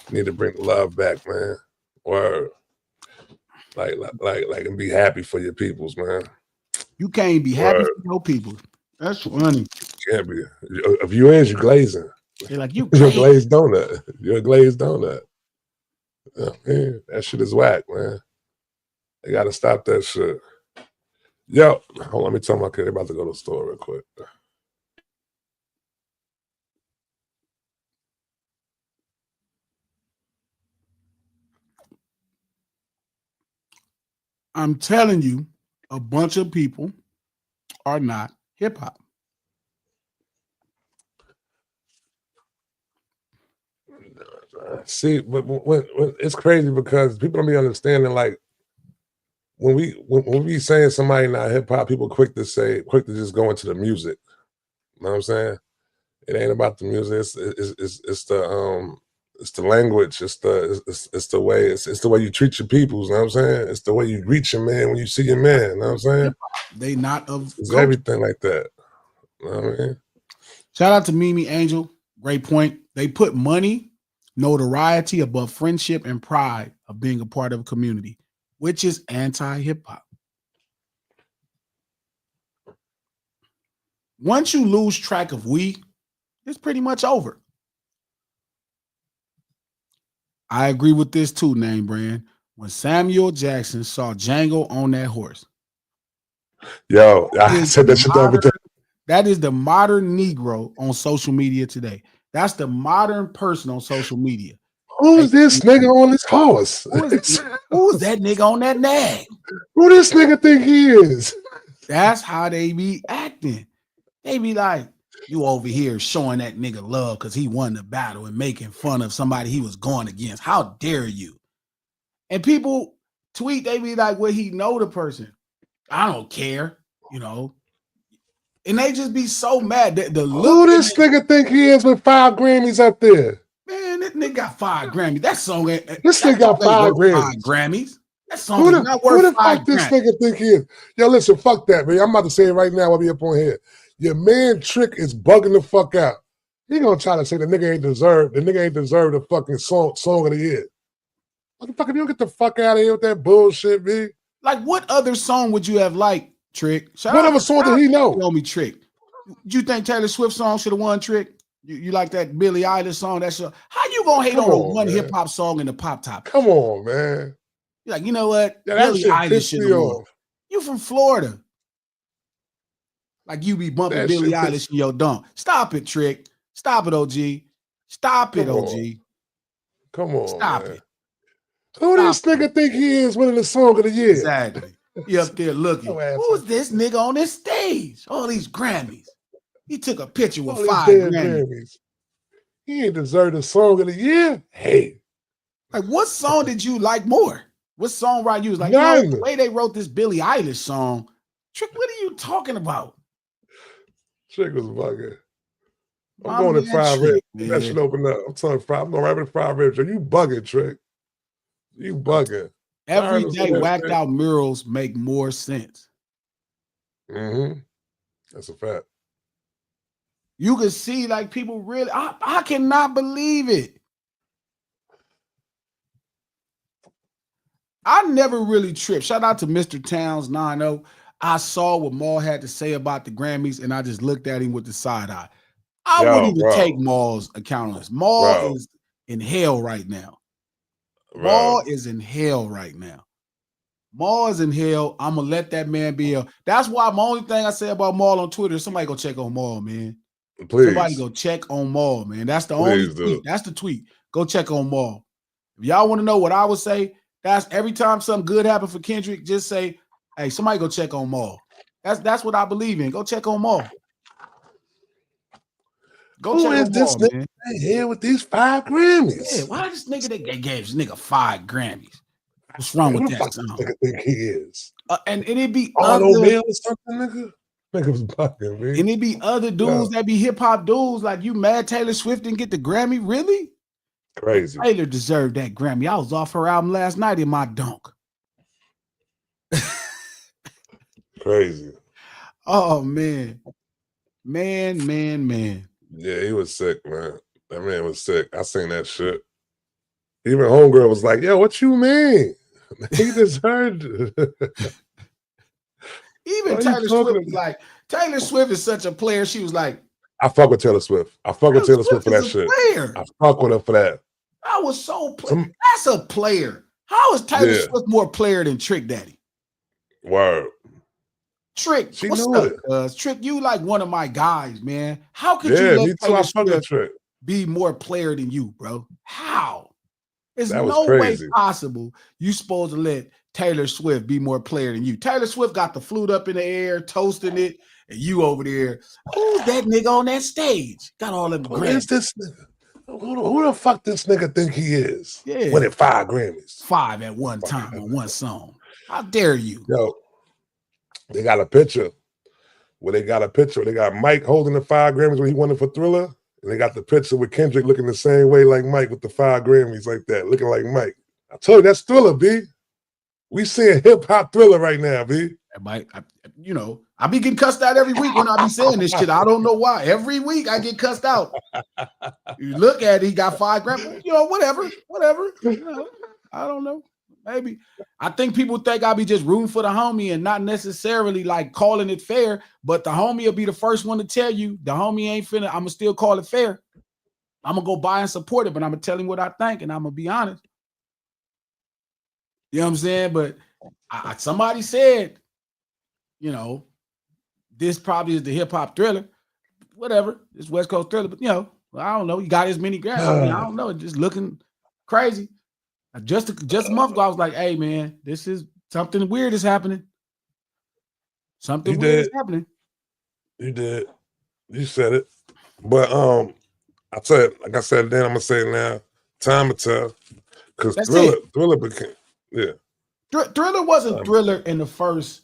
You need to bring the love back, man. Or like and be happy for your peoples, man. You can't be happy for your people. That's funny. You can't be. If you is, you glazing. You're like you're a glazed donut. You're a glazed donut. Oh, man, that shit is whack, man. They gotta stop that shit. Yo, hold on, let me tell my kid they're about to go to the store real quick. I'm telling you, a bunch of people are not hip hop. See, but when it's crazy because people don't be understanding. Like when we saying somebody not hip hop, people quick to just go into the music. You know what I'm saying? It ain't about the music. It's the language. It's the way you treat your peoples. You know what I'm saying? It's the way you greet your man when you see your man. You know what I'm saying? They not of It's culture. everything like that. You know what I mean? Shout out to Mimi Angel. Great point. They put money, notoriety above friendship and pride of being a part of a community, which is anti-hip hop. Once you lose track of we, it's pretty much over. I agree with this too, name brand. When Samuel Jackson saw Django on that horse. Yo, I said that shit the other day. That is the modern Negro on social media today. That's the modern person on social media. Who's this nigga on this horse? Who's that nigga on that nag? Who this nigga think he is? That's how they be acting. They be like, you over here showing that nigga love because he won the battle and making fun of somebody he was going against. How dare you? And people tweet, they be like, well, he know the person. I don't care, you know. And they just be so mad. Who this nigga think he is with 5 Grammys up there? Man, this nigga got 5 Grammys. That song ain't. This nigga got 5 Grammys. That song is not worth 5 Grammys. Who the fuck this nigga think he is? Yo, listen, fuck that, man. I'm about to say it right now while we up on here. Your man Trick is bugging the fuck out. He gonna try to say the nigga ain't deserve the fucking song of the year. Motherfucker, you don't get the fuck out of here with that bullshit, man. Like, what other song would you have liked, Trick? What other song did he know? Tell me, Trick. Do you think Taylor Swift song should have won, Trick? You like that Billie Eilish song? How you gonna hate on one hip hop song in the pop top? Come on, man. You're like, you know what? Yeah, Billie Eilish should have won. You from Florida. Like you be bumping Billie Eilish in your dunk. Stop it, Trick. Stop it, OG. Stop it, OG. Come on. Stop it. Who this nigga think he is winning the song of the year? Exactly. He up there looking. Who's this nigga on this stage? All these Grammys. He took a picture with 5 Grammys. He ain't deserved the song of the year. Hey. Like, what song did you like more? What song right you was like, you know, the way they wrote this Billie Eilish song. Trick, what are you talking about? Trick was bugging. I'm going to Fried Ribs. That should open up. I'm telling I'm going right with Fried Ribs. You bugging, Trick. You bugging. Everyday whacked out murals make more sense. Mm-hmm. That's a fact. You can see like people really, I cannot believe it. I never really tripped. Shout out to Mr. Towns 90. I saw what Maul had to say about the Grammys, and I just looked at him with the side eye. I wouldn't even take Maul's account on this. Maul is in hell right now. Maul is in hell right now. Maul is in hell. I'm going to let that man be hell. That's why my only thing I say about Maul on Twitter is somebody go check on Maul, man. Please. Somebody go check on Maul, man. That's the only tweet. That's the tweet. Go check on Maul. If y'all want to know what I would say, that's every time something good happens for Kendrick, just say, hey, somebody go check on Maul. That's what I believe in. Go check on Maul. Go check on Maul, man. Here with these 5 Grammys. Yeah, why this nigga they gave this nigga 5 Grammys? What's wrong with that song? Nigga think he is. And it be other or something, nigga. Nigga's bugging, man. And it be other dudes that be hip hop dudes like you mad Taylor Swift didn't get the Grammy, really? Crazy. Taylor deserved that Grammy. I was off her album last night in my dunk. Crazy. Oh man. Man. Yeah, he was sick, man. That man was sick. I seen that shit. Even homegirl was like, yo, what you mean? He deserved it. Even Taylor Swift was like, Taylor Swift is such a player. She was like, I fuck with Taylor Swift. I fuck with Taylor Swift for that shit. Player. I fuck with her for that. I was so that's a player. How is Taylor Swift more player than Trick Daddy? Word. Trick, what's up, Trick, you like one of my guys, man. How could you let Taylor Swift be more player than you, bro? How? There's no way possible you supposed to let Taylor Swift be more player than you. Taylor Swift got the flute up in the air, toasting it, and you over there. Who's that nigga on that stage? Got all them Who is Grammys. this nigga? Who the fuck this nigga think he is? Yeah. Winning 5 Grammys. 5 at one time on one song. How dare you? Yo, they got a picture where they got Mike holding the 5 Grammys when he won it for Thriller. And they got the picture with Kendrick looking the same way like Mike with the 5 Grammys like that, looking like Mike. I told you that's Thriller, B. We seeing hip hop Thriller right now, B. Mike, I be getting cussed out every week when I be saying this shit. I don't know why. Every week I get cussed out. You look at it, he got 5 Grammys. Whatever. I don't know. Maybe. I think people think I be just rooting for the homie and not necessarily like calling it fair, but the homie will be the first one to tell you the homie ain't finna, I'm gonna still call it fair. I'm gonna go buy and support it, but I'm gonna tell him what I think and I'm gonna be honest. You know what I'm saying? But somebody said, this probably is the hip hop Thriller. Whatever. It's West Coast Thriller, but I don't know. He got as many Grammys. I don't know. It's just looking crazy. Just a month ago, I was like, hey man, this is something weird is happening. Something weird is happening. You did. You said it. But I said, like I said then, I'm gonna say it now. Time to tell. Because Thriller became Thriller wasn't Thriller in the first.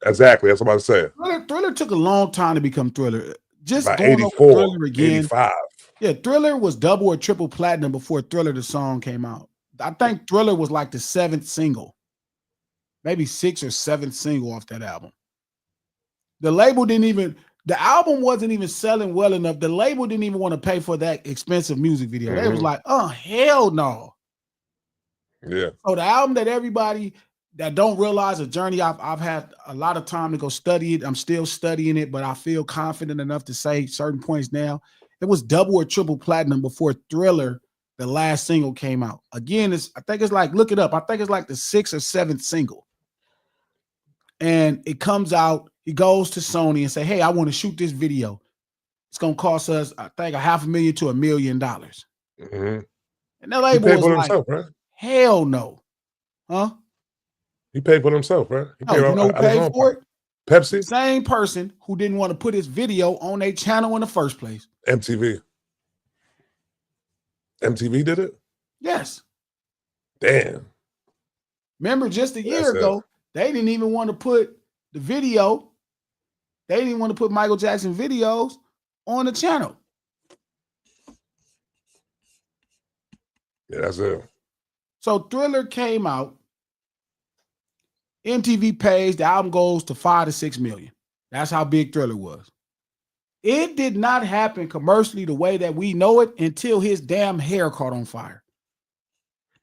Exactly, that's what I'm saying. Thriller took a long time to become Thriller. Just about going 84, over Thriller again. 85. Yeah, Thriller was double or triple platinum before Thriller the song came out. I think Thriller was like the 7th single, maybe 6th or 7th single off that album. The album wasn't even selling well enough. The label didn't even want to pay for that expensive music video. They was like, oh, hell no. Yeah. So the album that everybody that don't realize a journey, I've had a lot of time to go study it. I'm still studying it, but I feel confident enough to say certain points now. It was double or triple platinum before Thriller, the last single, came out. Again, I think it's like, look it up. I think it's like the 6th or 7th single. And it comes out, he goes to Sony and say, hey, I want to shoot this video. It's going to cost us, I think, $500,000 to $1 million. Mm-hmm. And the label was like, himself, right? Hell no. Huh? He paid for himself, right? You know who paid for it? Pepsi? Same person who didn't want to put his video on their channel in the first place. MTV. MTV did it? Yes. Damn. Remember, just a year ago, they didn't even want to put the video. They didn't want to put Michael Jackson videos on the channel. Yeah, that's it. So Thriller came out. MTV pays, the album goes to 5 to 6 million. That's how big Thriller was. It did not happen commercially the way that we know it until his damn hair caught on fire.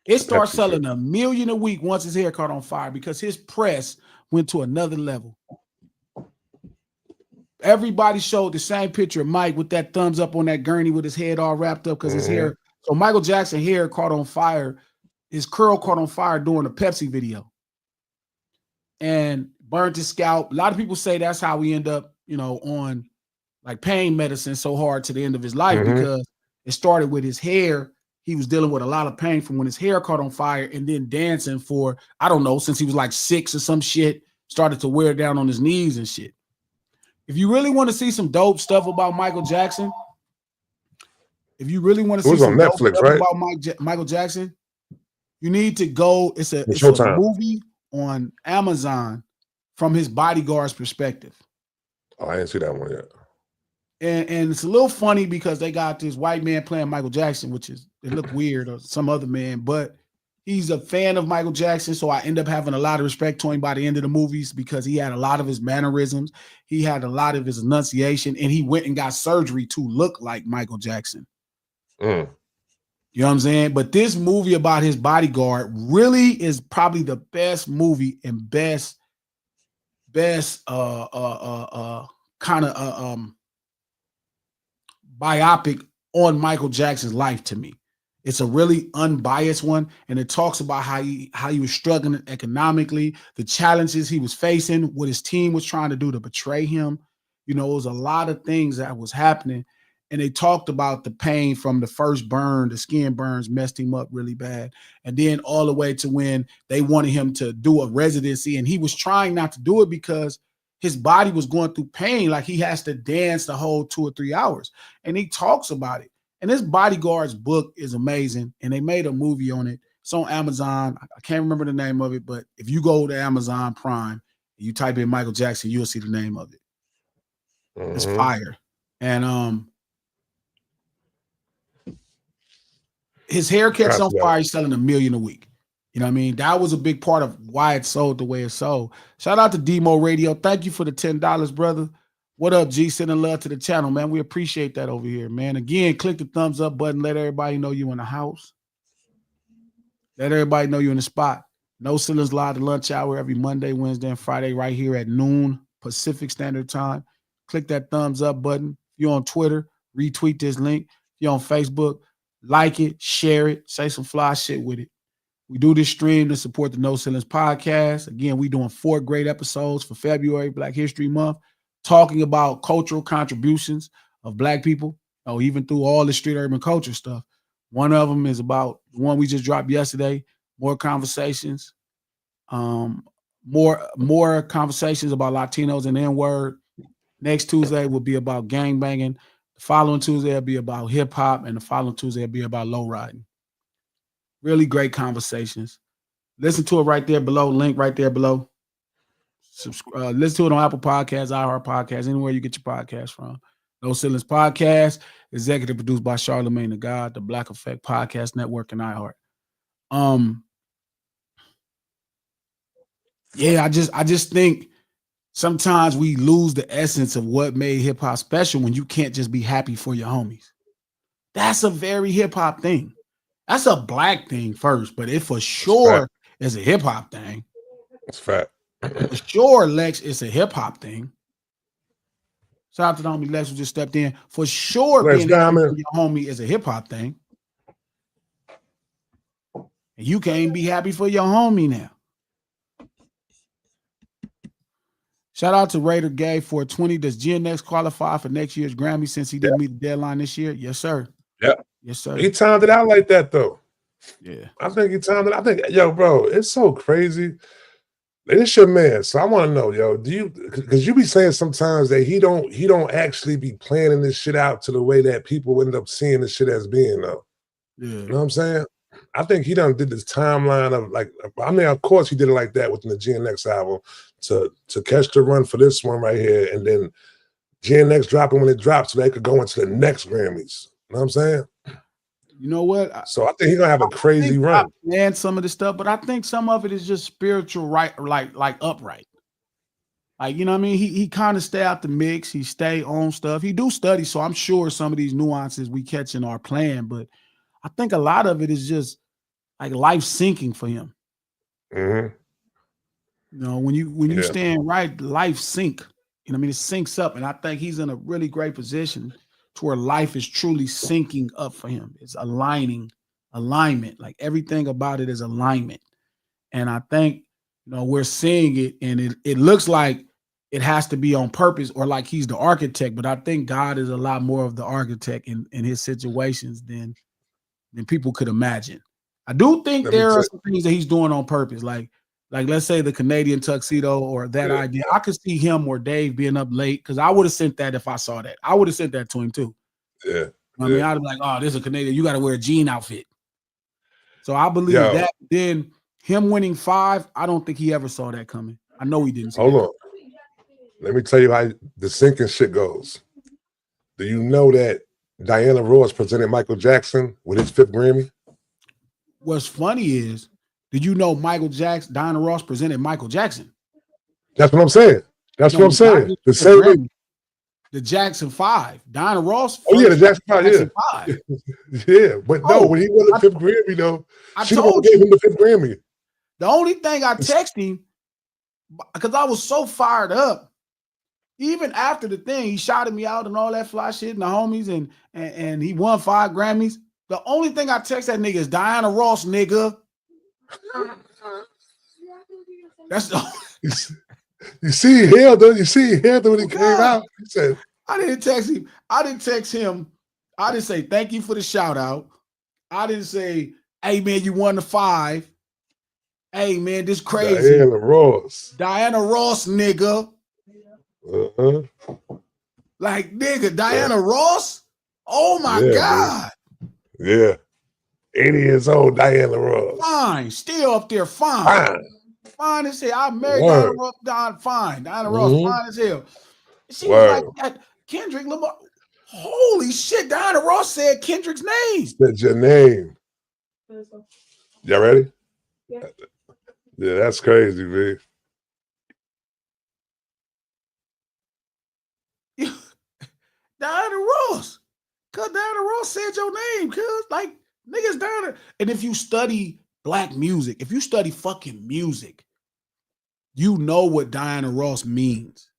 It started selling $1 million a week once his hair caught on fire because his press went to another level. Everybody showed the same picture of Mike with that thumbs up on that gurney with his head all wrapped up because his hair. So Michael Jackson's hair caught on fire. His curl caught on fire during the Pepsi video and burned his scalp. A lot of people say that's how he ended up, on like pain medicine so hard to the end of his life because it started with his hair. He was dealing with a lot of pain from when his hair caught on fire and then dancing for, I don't know, since he was like 6 or some shit, started to wear down on his knees and shit. If you really want to see some dope stuff about Michael Jackson, if you really want to see some dope stuff about Michael Jackson, you need to go. It's a movie on Amazon from his bodyguard's perspective. Oh, I didn't see that one yet. And it's a little funny because they got this white man playing Michael Jackson, which is, it looked weird, or some other man, but he's a fan of Michael Jackson. So I end up having a lot of respect to him by the end of the movies because he had a lot of his mannerisms. He had a lot of his enunciation, and he went and got surgery to look like Michael Jackson. You know what I'm saying? But this movie about his bodyguard really is probably the best movie and best kind of biopic on Michael Jackson's life to me. It's a really unbiased one, and it talks about how he was struggling economically, the challenges he was facing, what his team was trying to do to betray him. It was a lot of things that was happening. and they talked about the pain from the first burn, the skin burns messed him up really bad. And then all the way to when they wanted him to do a residency, and he was trying not to do it because his body was going through pain. Like he has to dance the whole 2 or 3 hours. And he talks about it. And this Bodyguard's book is amazing. And they made a movie on it. It's on Amazon. I can't remember the name of it, but if you go to Amazon Prime, you type in Michael Jackson, you'll see the name of it. It's fire. And his haircut's on fire. He's selling $1 million a week. You know what I mean? That was a big part of why it sold the way it sold. Shout out to Demo Radio. Thank you for the $10, brother. What up, G? Sending love to the channel, man. We appreciate that over here, man. Again, click the thumbs up button. Let everybody know you in the house. Let everybody know you're in the spot. No Ceilings Live, the lunch hour every Monday, Wednesday, and Friday right here at noon Pacific Standard Time. Click that thumbs up button. If you're on Twitter, retweet this link. If you're on Facebook, like it, share it, say some fly shit with it. We do this stream to support the No Ceilings podcast. Again, we're doing 4 great episodes for February, Black History Month, talking about cultural contributions of Black people, even through all the street urban culture stuff. One of them is about the one we just dropped yesterday, more conversations, more conversations about Latinos and the N-word. Next Tuesday will be about gang banging. The following Tuesday will be about hip hop, and the following Tuesday will be about low riding. Really great conversations. Listen to it right there below. Link right there below. Subscribe. Listen to it on Apple Podcasts, iHeart Podcasts, anywhere you get your podcast from. No Ceilings Podcast, executive produced by Charlamagne the God, the Black Effect Podcast Network, and iHeart. Yeah, I just think sometimes we lose the essence of what made hip hop special when you can't just be happy for your homies. That's a very hip hop thing. That's a Black thing first, but it for sure is a hip hop thing. That's fact. For sure, Lex, it's a hip hop thing. Shout out to the homie Lex who just stepped in. For sure, being happy for your homie is a hip hop thing. And you can't be happy for your homie now. Shout out to Raider Gay 420. Does GNX qualify for next year's Grammy since he didn't meet the deadline this year? Yes, sir. Yeah. Yes, sir. He timed it out like that, though. Yeah. I think he timed it. I think, yo, bro, it's so crazy. It's your man. So I want to know, yo, do you, because you be saying sometimes that he don't actually be planning this shit out to the way that people end up seeing this shit as being, though. Yeah. You know what I'm saying? I think he done did this timeline of like, I mean, of course he did it like that within the GNX album to catch the run for this one right here, and then GNX dropping when it drops so they could go into the next Grammys. You know what I'm saying? You know what? So I think he's gonna have a crazy run. And some of the stuff, but I think some of it is just spiritual, right? Like upright. Like, you know what I mean? He kind of stay out the mix. He stay on stuff. He do study, so I'm sure some of these nuances we catch in our plan, but I think a lot of it is just like life sinking for him. Mm-hmm. You know, when you stand right, life sink. You know what I mean? It sinks up, and I think he's in a really great position to where life is truly syncing up for him. It's alignment. Like everything about it is alignment. And I think, you know, we're seeing it, and it looks like it has to be on purpose or like he's the architect, but I think God is a lot more of the architect in his situations than people could imagine. I do think there are some things that he's doing on purpose. Like let's say the Canadian tuxedo or that idea. I could see him or Dave being up late because I would have sent that if I saw that. I would have sent that to him too. Yeah. I mean, I'd be like, oh, this is a Canadian. You got to wear a jean outfit. So I believe that. Then him winning 5, I don't think he ever saw that coming. I know he didn't. Hold on. Let me tell you how the sinking shit goes. Do you know that Diana Ross presented Michael Jackson with his 5th Grammy? What's funny is, did you know Diana Ross presented Michael Jackson? That's what I'm saying. That's what I'm saying. The same. The Jackson 5. Diana Ross. Oh, yeah, the Jackson 5. Yeah, but no, when he won the 5th Grammy, though, she gave him the 5th Grammy. The only thing I texted him, because I was so fired up, even after the thing, he shouted me out and all that fly shit and the homies, and he won 5 Grammys. The only thing I text that nigga is Diana Ross, nigga. That's the You see here, though. You see here, though, when he came out. He said, I didn't text him. I didn't text him I didn't say thank you for the shout out. I didn't say, hey man, you won the 5. Hey man, this crazy. Diana Ross. Diana Ross, nigga. Uh-huh. Like, nigga, Diana Ross? Oh my God. Man. Yeah. 80 years old, Diana Ross. Fine. Still up there, fine. Fine as hell. I married Diana Ross, fine. Diana Ross, fine as hell. She was like that. Kendrick Lamar. Holy shit, Diana Ross said Kendrick's name. Said your name. Y'all ready? Yeah. Yeah, that's crazy, man. Diana Ross. Cause Diana Ross said your name, cause like niggas Diana. And if you study black music, if you study fucking music, you know what Diana Ross means.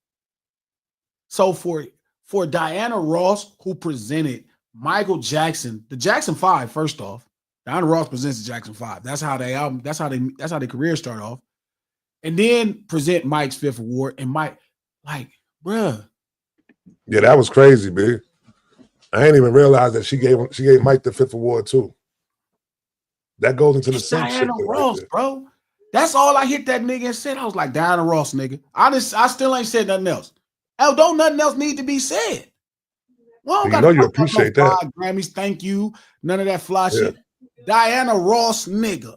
So for Diana Ross, who presented Michael Jackson, the Jackson 5, first off, Diana Ross presents the Jackson 5. That's how they album, that's how their career start off. And then present Mike's 5th award. And Mike, like, bruh. Yeah, that was crazy, big. I ain't even realize that she gave Mike the 5th award too. That goes into the sync shit. Diana Ross, bro. That's all I hit that nigga and said. I was like, Diana Ross, nigga. I still ain't said nothing else. Hell, don't nothing else need to be said. Well, you know you appreciate that. Grammys, thank you. None of that fly shit. Diana Ross, nigga.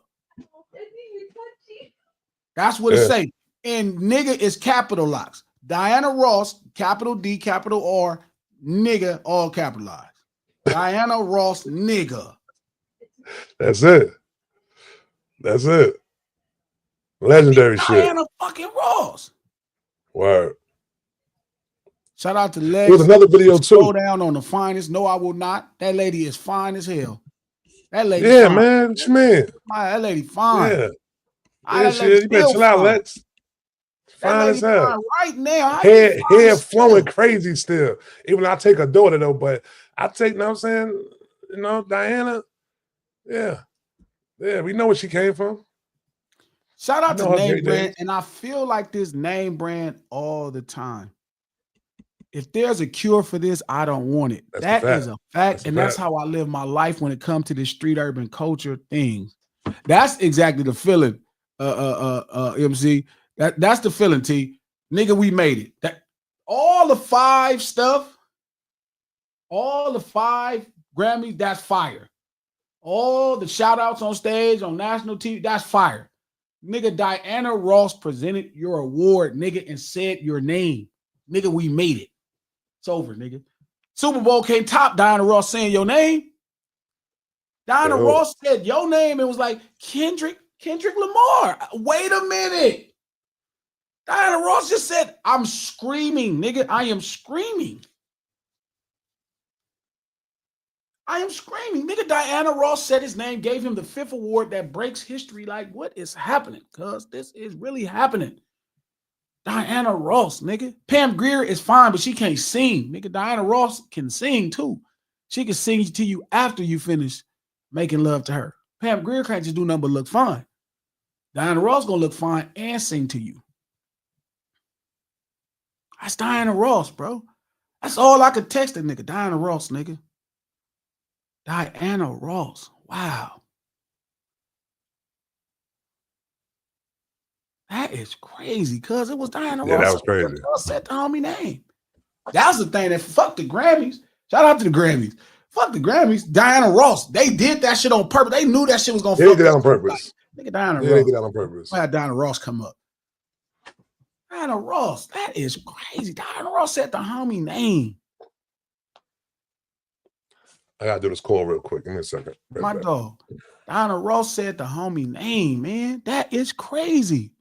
That's what it say. And nigga is capitalized. Diana Ross, capital D, capital R, nigga, all capitalized. Diana Ross, nigga. That's it. That's it. Legendary shit. Diana fucking Ross. Word. Shout out to Lex. There was another video too. Go down on the finest. No, I will not. That lady is fine as hell. That lady. Yeah, fine. man. What you mean? That lady fine. Yeah. Shit. You better chill out, Lex. Fine as hell. Fine right now. Hair flowing crazy still. Even though I take a daughter though, but I take, you know what I'm saying? You know, Diana. Yeah. Yeah, we know where she came from. Shout out to Name Brand. And I feel like this Name Brand all the time. If there's a cure for this, I don't want it. That is a fact. That's how I live my life when it comes to the street urban culture things. That's exactly the feeling, MC. That's the feeling, T. Nigga, we made it. That all the 5 stuff, all the 5 Grammys, that's fire. All the shout outs on stage, on national TV, that's fire. Nigga, Diana Ross presented your award, nigga, and said your name. Nigga, we made it. It's over, nigga. Super Bowl can't top Diana Ross saying your name. Diana Ross said your name and was like, Kendrick Lamar. Wait a minute. Diana Ross just said, I'm screaming, nigga. I am screaming. I am screaming. Nigga, Diana Ross said his name, gave him the 5th award that breaks history. Like, what is happening? Cuz this is really happening. Diana Ross, nigga. Pam Grier is fine, but she can't sing. Nigga, Diana Ross can sing too. She can sing to you after you finish making love to her. Pam Grier can't just do nothing but look fine. Diana Ross gonna look fine and sing to you. That's Diana Ross, bro. That's all I could text that nigga. Diana Ross, nigga. Diana Ross. Wow. That is crazy, cuz it was Diana Ross. Yeah, that was crazy. Said the homie name. That was the thing that fuck the Grammys. Shout out to the Grammys. Fuck the Grammys. Diana Ross. They did that shit on purpose. They knew that shit was gonna fuck. They did that on purpose. Nigga, Diana Ross. They did that on purpose. Why had Diana Ross come up? Diana Ross. That is crazy. Diana Ross said the homie name. I gotta do this call real quick. Give me a second. My dog. Diana Ross said the homie name, man. That is crazy.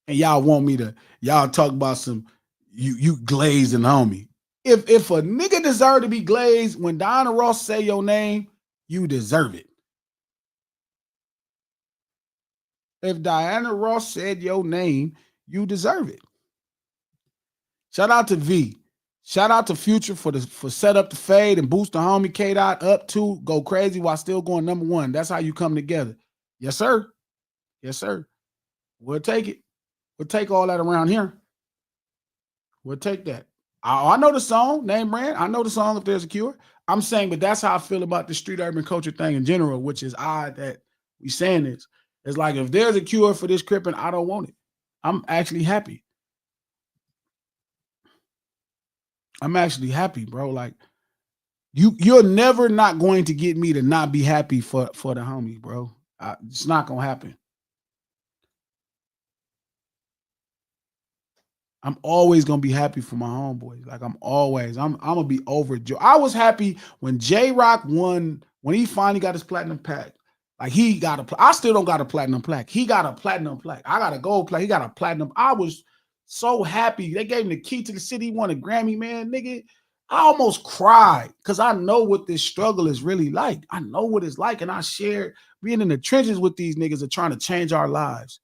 And y'all want me to, y'all talk about some, you glazed and homie. If a nigga deserve to be glazed, when Diana Ross say your name, you deserve it. If Diana Ross said your name, you deserve it. Shout out to V. Shout out to Future for set up the fade and boost the homie K-Dot up to go crazy while still going #1. That's how you come together. Yes, sir. Yes, sir. We'll take it. We'll take all that around here. We'll take that. I know the song, Name Brand. I know the song If There's a Cure. I'm saying, but that's how I feel about the street urban culture thing in general, which is odd that we saying this. It's like if there's a cure for this cripping, I don't want it. I'm actually happy. I'm actually happy, bro. Like you're never not going to get me to not be happy for the homie, bro. It's not gonna happen. I'm always gonna be happy for my homeboys. Like I'm gonna be overjoyed. I was happy when J Rock won, when he finally got his platinum pack. Like he got I still don't got a platinum plaque. He got a platinum plaque. I got a gold plaque. He got a platinum. I was so happy. They gave him the key to the city. He won a Grammy, man, nigga. I almost cried because I know what this struggle is really like. I know what it's like, and I shared being in the trenches with these niggas are trying to change our lives.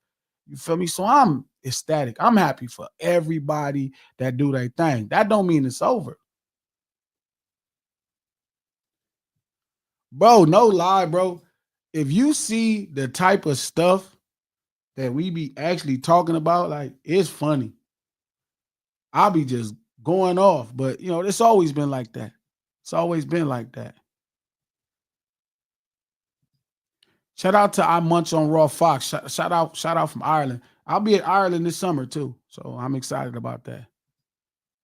You feel me? So I'm ecstatic. I'm happy for everybody that do their thing. That don't mean it's over. Bro, no lie, bro. If you see the type of stuff that we be actually talking about, like, it's funny. I'll be just going off, but you know, it's always been like that. It's always been like that. Shout out to I Munch on Raw Fox. Shout out from Ireland. I'll be at Ireland this summer too. So I'm excited about that.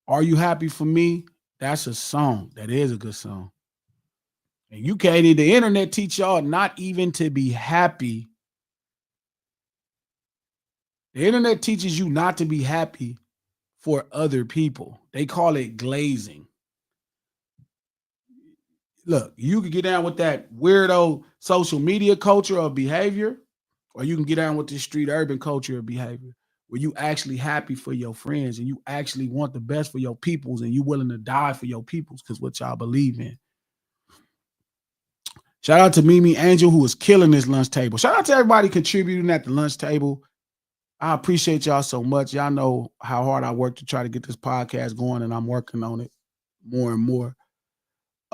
Are You Happy For Me? That's a song. That is a good song. And you can't even, the internet teach y'all not even to be happy. The internet teaches you not to be happy for other people. They call it glazing. Look, you can get down with that weirdo social media culture of behavior, or you can get down with this street urban culture of behavior where you actually happy for your friends and you actually want the best for your peoples and you willing to die for your peoples because what y'all believe in. Shout out to Mimi Angel, who is killing this lunch table. Shout out to everybody contributing at the lunch table. I appreciate y'all so much. Y'all know how hard I work to try to get this podcast going, and I'm working on it more and more.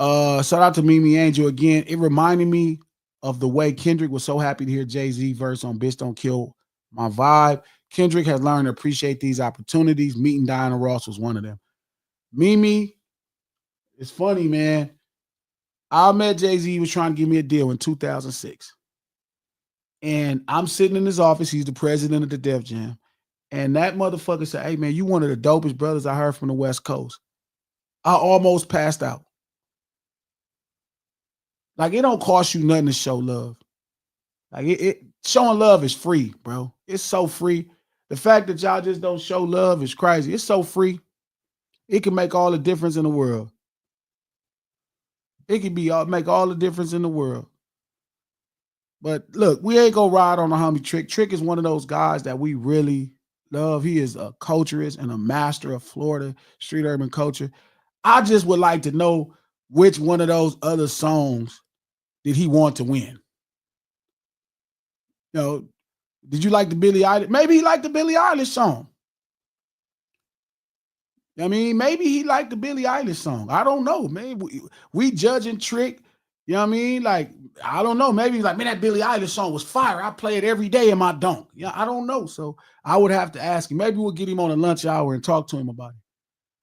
Shout out to Mimi Angel again. It reminded me of the way Kendrick was so happy to hear Jay-Z verse on Bitch Don't Kill My Vibe. Kendrick has learned to appreciate these opportunities. Meeting Diana Ross was one of them. Mimi, it's funny, man. I met Jay-Z. He was trying to give me a deal in 2006. And I'm sitting in his office. He's the president of the Def Jam. And that motherfucker said, hey, man, you one of the dopest brothers I heard from the West Coast. I almost passed out. Like, it don't cost you nothing to show love. Like, showing love is free, bro. It's so free. The fact that y'all just don't show love is crazy. It's so free. It can make all the difference in the world. It can make all the difference in the world. But look, we ain't gonna ride on the homie Trick. Trick is one of those guys that we really love. He is a culturist and a master of Florida street urban culture. I just would like to know which one of those other songs did he want to win. You know, did you like the Billie Eilish? Maybe he liked the Billie Eilish song. I mean, maybe he liked the Billie Eilish song. I don't know. Maybe we judging Trick. You know what I mean? Like, I don't know. Maybe he's like, man, that Billie Eilish song was fire. I play it every day in my dunk. Yeah, I don't know. So I would have to ask him. Maybe we'll get him on a lunch hour and talk to him about it.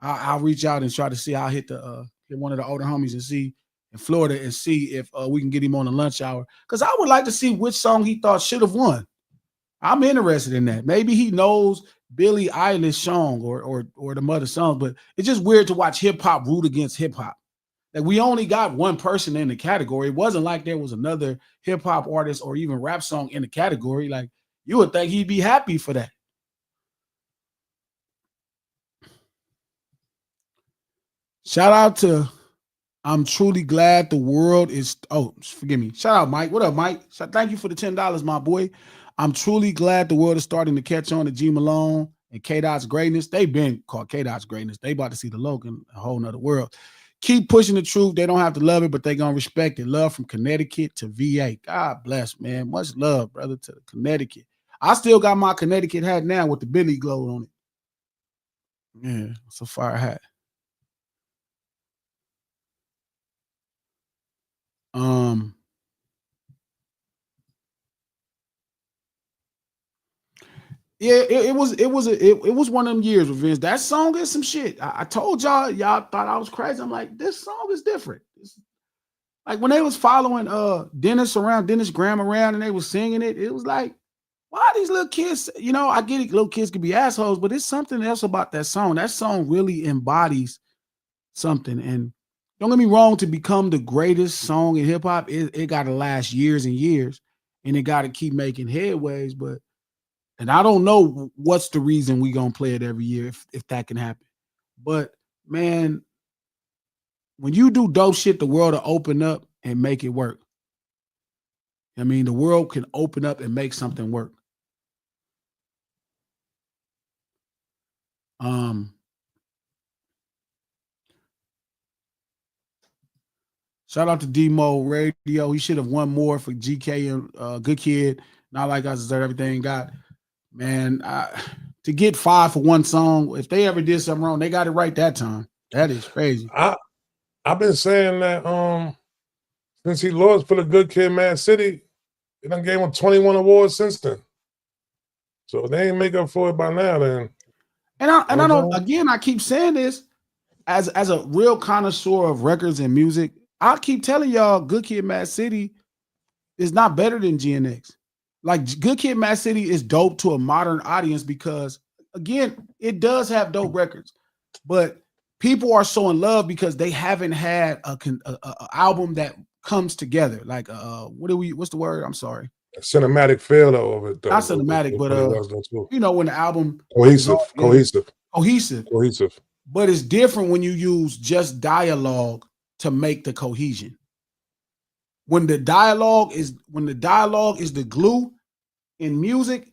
I'll reach out and try to see. I'll hit one of the older homies and see in Florida and see if we can get him on a lunch hour. Because I would like to see which song he thought should have won. I'm interested in that. Maybe he knows Billie Eilish song or the mother song, but it's just weird to watch hip hop root against hip hop. Like, we only got one person in the category. It wasn't like there was another hip hop artist or even rap song in the category. Like, you would think he'd be happy for that. Shout out to I'm truly glad the world is. Oh, forgive me. Shout out, Mike. What up, Mike? Thank you for the $10, my boy. I'm truly glad the world is starting to catch on to G Malone and K Dot's greatness. They've been called K Dot's greatness. They about to see the Logan, a whole nother world. Keep pushing the truth. They don't have to love it, but they gonna respect it. Love from Connecticut to VA. God bless, man. Much love, brother, to Connecticut. I still got my Connecticut hat now with the Billy glow on it. Yeah, it's a fire hat. Um, Yeah, it was one of them years with Vince. That song is some shit. I told y'all thought I was crazy. I'm like, this song is different. Like when they was following Dennis Graham around and they was singing it, it was like, why these little kids, I get it, little kids can be assholes, but it's something else about that song. That song really embodies something. And don't get me wrong, to become the greatest song in hip hop, it got to last years and years, and it got to keep making headways. And I don't know what's the reason we gonna play it every year if that can happen. But man, when you do dope shit, the world will open up and make it work. I mean, the world can open up and make something work. Shout out to Demo Radio. He should have won more for GK and Good Kid. Not like I deserve everything. Got man, to get 5 for one song. If they ever did something wrong, they got it right that time. That is crazy. I've been saying that since he lost for the Good Kid, Mad City, they done gave him 21 awards since then. So they ain't make up for it by now. Then, I don't. Again, I keep saying this as a real connoisseur of records and music. I keep telling y'all, Good Kid, Mad City is not better than GNX. Like Good Kid, Mad City is dope to a modern audience because, again, it does have dope records, but people are so in love because they haven't had a album that comes together. Like what's the word? I'm sorry. A cinematic feel of it, though. Not cinematic, but when the album cohesive. But it's different when you use just dialogue to make the cohesion. When the dialogue is the glue in music,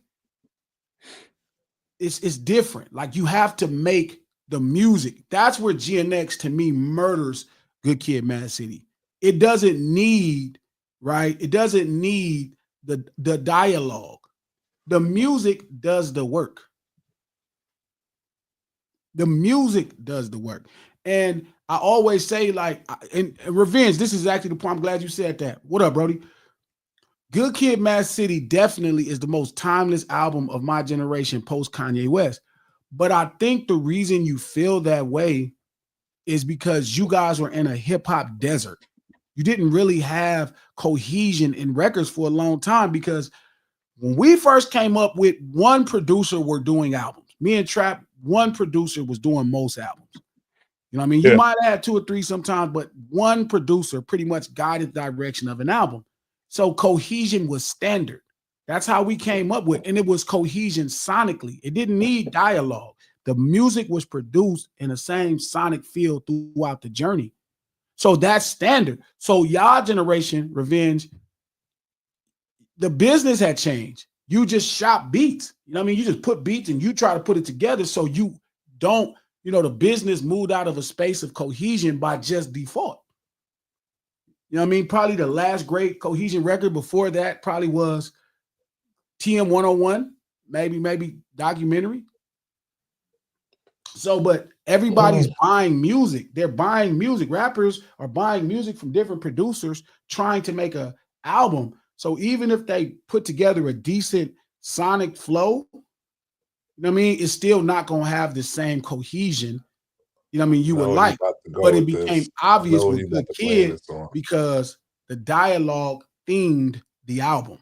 it's different. Like you have to make the music. That's where GNX to me murders Good Kid, Mad City. It doesn't need, right? It doesn't need the dialogue. The music does the work. The music does the work. And I always say, like, and Revenge, this is actually the point. I'm glad you said that. What up, Brody? Good Kid, Mad City definitely is the most timeless album of my generation post Kanye West. But I think the reason you feel that way is because you guys were in a hip hop desert. You didn't really have cohesion in records for a long time because when we first came up with one producer were doing albums. Me and Trap, one producer was doing most albums. You know what I mean? You might have had 2 or 3 sometimes, but one producer pretty much guided the direction of an album. So cohesion was standard. That's how we came up with, and it was cohesion sonically. It didn't need dialogue. The music was produced in the same sonic feel throughout the journey. So that's standard. So y'all generation, Revenge, the business had changed. You just shop beats. You know what I mean? You just put beats and you try to put it together so you don't, the business moved out of a space of cohesion by just default. You know what I mean? Probably the last great cohesion record before that probably was TM 101, maybe Documentary. So, but everybody's buying music. They're buying music. Rappers are buying music from different producers trying to make an album. So even if they put together a decent sonic flow, you know what I mean? It's still not going to have the same cohesion, you know what I mean, you would like. But it became obvious with Good Kid because the dialogue themed the album.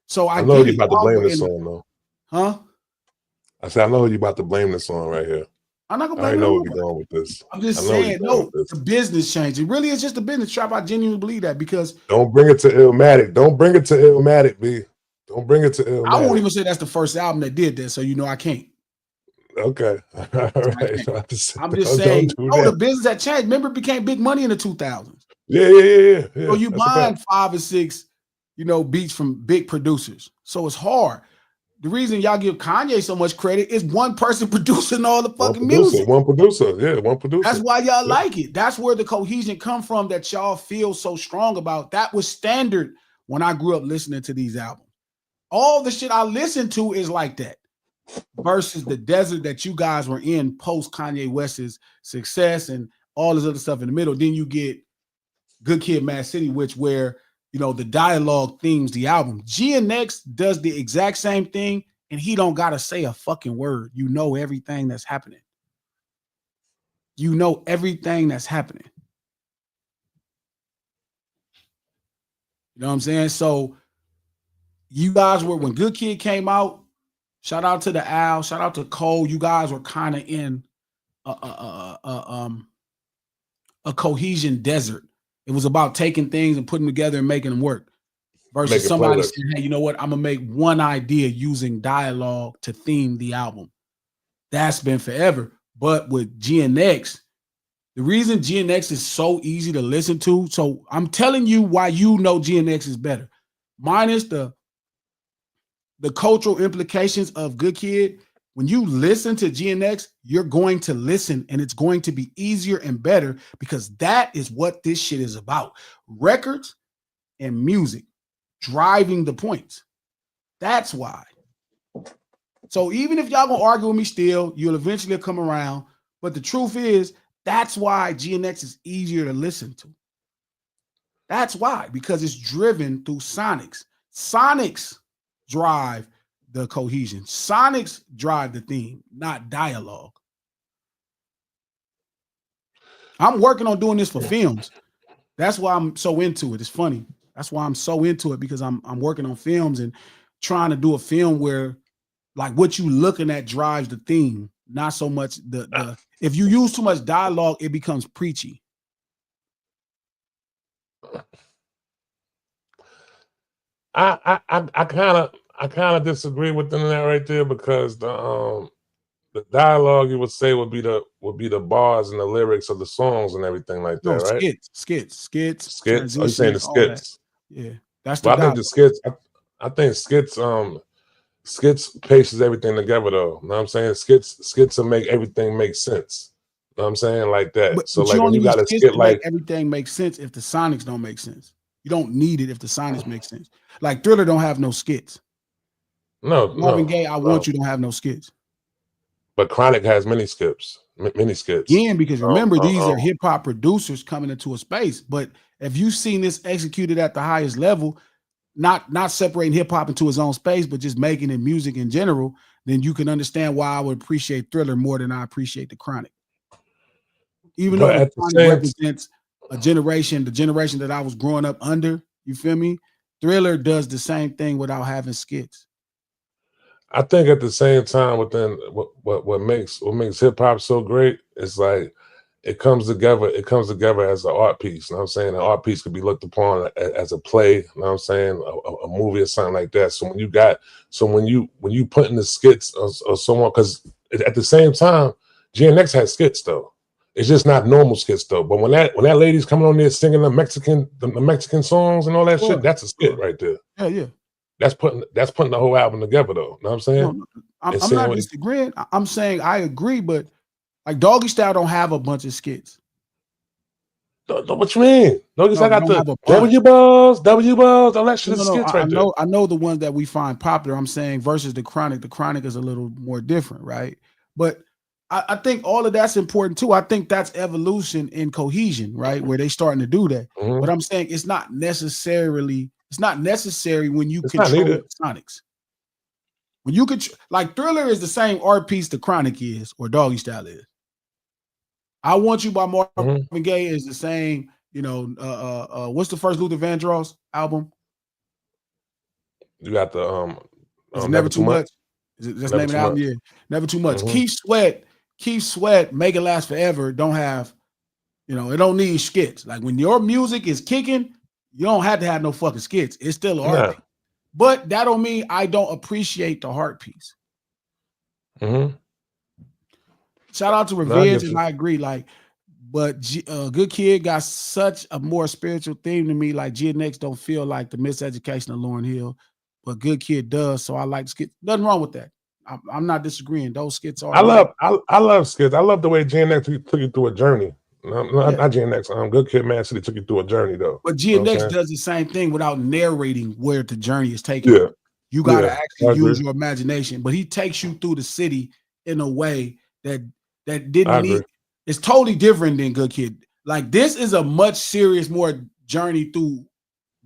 So I know you're about to blame this song, though. Huh? I said, I know you're about to blame this song right here. I'm not going to blame I know where you're going with this. I'm just saying, no, the business changed. It really is just a business trap. I genuinely believe that because... Don't bring it to Illmatic. Don't bring it to Illmatic, B. Don't bring it to Illmatic. I won't even say that's the first album that did that, so I can't. Okay. All right. I'm just saying, the business that changed. Remember, it became big money in the 2000s. Yeah. So you buying 5 or 6, beats from big producers. So it's hard. The reason y'all give Kanye so much credit is one person producing all the fucking music. One producer. That's why y'all like it. That's where the cohesion come from that y'all feel so strong about. That was standard when I grew up listening to these albums. All the shit I listened to is like that versus the desert that you guys were in post Kanye West's success and all this other stuff in the middle. Then you get Good Kid, Mad City, where the dialogue themes the album. GNX does the exact same thing, and he don't gotta say a fucking word. You know everything that's happening. You know everything that's happening. You know what I'm saying? So you guys were, when Good Kid came out, shout out to the Al, shout out to Cole. You guys were kind of in a cohesion desert. It was about taking things and putting them together and making them work. Versus somebody saying, hey, you know what? I'm gonna make one idea using dialogue to theme the album. That's been forever. But with GNX, the reason GNX is so easy to listen to, so I'm telling you why GNX is better. Minus the cultural implications of Good Kid, when you listen to GNX, you're going to listen and it's going to be easier and better because that is what this shit is about. Records and music driving the points. That's why. So even if y'all gonna argue with me still, you'll eventually come around. But the truth is, that's why GNX is easier to listen to. That's why, because it's driven through sonics. Sonics drive the cohesion. Sonics drive the theme, not dialogue. I'm working on doing this for films. That's why I'm so into it. It's funny. That's why I'm so into it, because I'm working on films and trying to do a film where like what you looking at drives the theme, not so much the if you use too much dialogue, it becomes preachy. I kind of disagree with them that right there, because the dialogue you would say would be the bars and the lyrics of the songs and everything like that, No, right? Skits. Are you saying the skits? Yeah, that's the But I think the skits. I think skits paces everything together, though. You know what I'm saying? Skits will make everything make sense. You know what I'm saying? Like that. But So you like don't when you need got a skits skit to make like everything make sense if the sonics don't make sense. You don't need it if the sonics make sense. Like Thriller don't have no skits. Marvin Gaye, I Want You don't have no skits. But Chronic has many skits. Again, because remember, these are hip hop producers coming into a space. But if you've seen this executed at the highest level, not separating hip hop into its own space, but just making it music in general, then you can understand why I would appreciate Thriller more than I appreciate the Chronic. Even though the Chronic represents a generation, the generation that I was growing up under, you feel me? Thriller does the same thing without having skits. I think at the same time, within what makes hip hop so great is like it comes together as an art piece. You know what I'm saying? An art piece could be looked upon as a play, you know what I'm saying, a movie or something like that. So when you put in the skits or someone, because at the same time, GNX has skits though. It's just not normal skits though. But when that lady's coming on there singing the Mexican songs and all that shit, that's a skit right there. Yeah. That's putting the whole album together though. You know what I'm saying? No, I'm not disagreeing. I'm saying I agree, but like Doggy Style don't have a bunch of skits. What you mean? Doggy Style got the W balls, all that shit is skits right there. I know the ones that we find popular. I'm saying versus the Chronic. The Chronic is a little more different, right? But I think all of that's important too. I think that's evolution and cohesion, right? Where they starting to do that. But I'm saying it's not necessary when you control the sonics. When you could, like Thriller is the same art piece the Chronic is or Doggy Style is. I Want You by Marvin Gaye is the same, what's the first Luther Vandross album? You got the is it Never Too Much? Is it just name of the album? Yeah, Never Too Much. Keith Sweat, Make It Last Forever don't have, it don't need skits. Like when your music is kicking, you don't have to have no fucking skits. It's still an art piece. But that don't mean I don't appreciate the heart piece. Shout out to Revenge, and I agree. Like, but Good Kid got such a more spiritual theme to me. Like GNX don't feel like the Miseducation of Lauryn Hill, but Good Kid does. So I like skits. Nothing wrong with that. I'm not disagreeing. Those skits are. I love skits. I love the way GNX took you through a journey. Not GNX. Good Kid, Man City took you through a journey though. But GNX does the same thing without narrating where the journey is taking. Yeah. You got to actually use your imagination. But he takes you through the city in a way that didn't need. It's totally different than Good Kid. Like this is a much serious, more journey through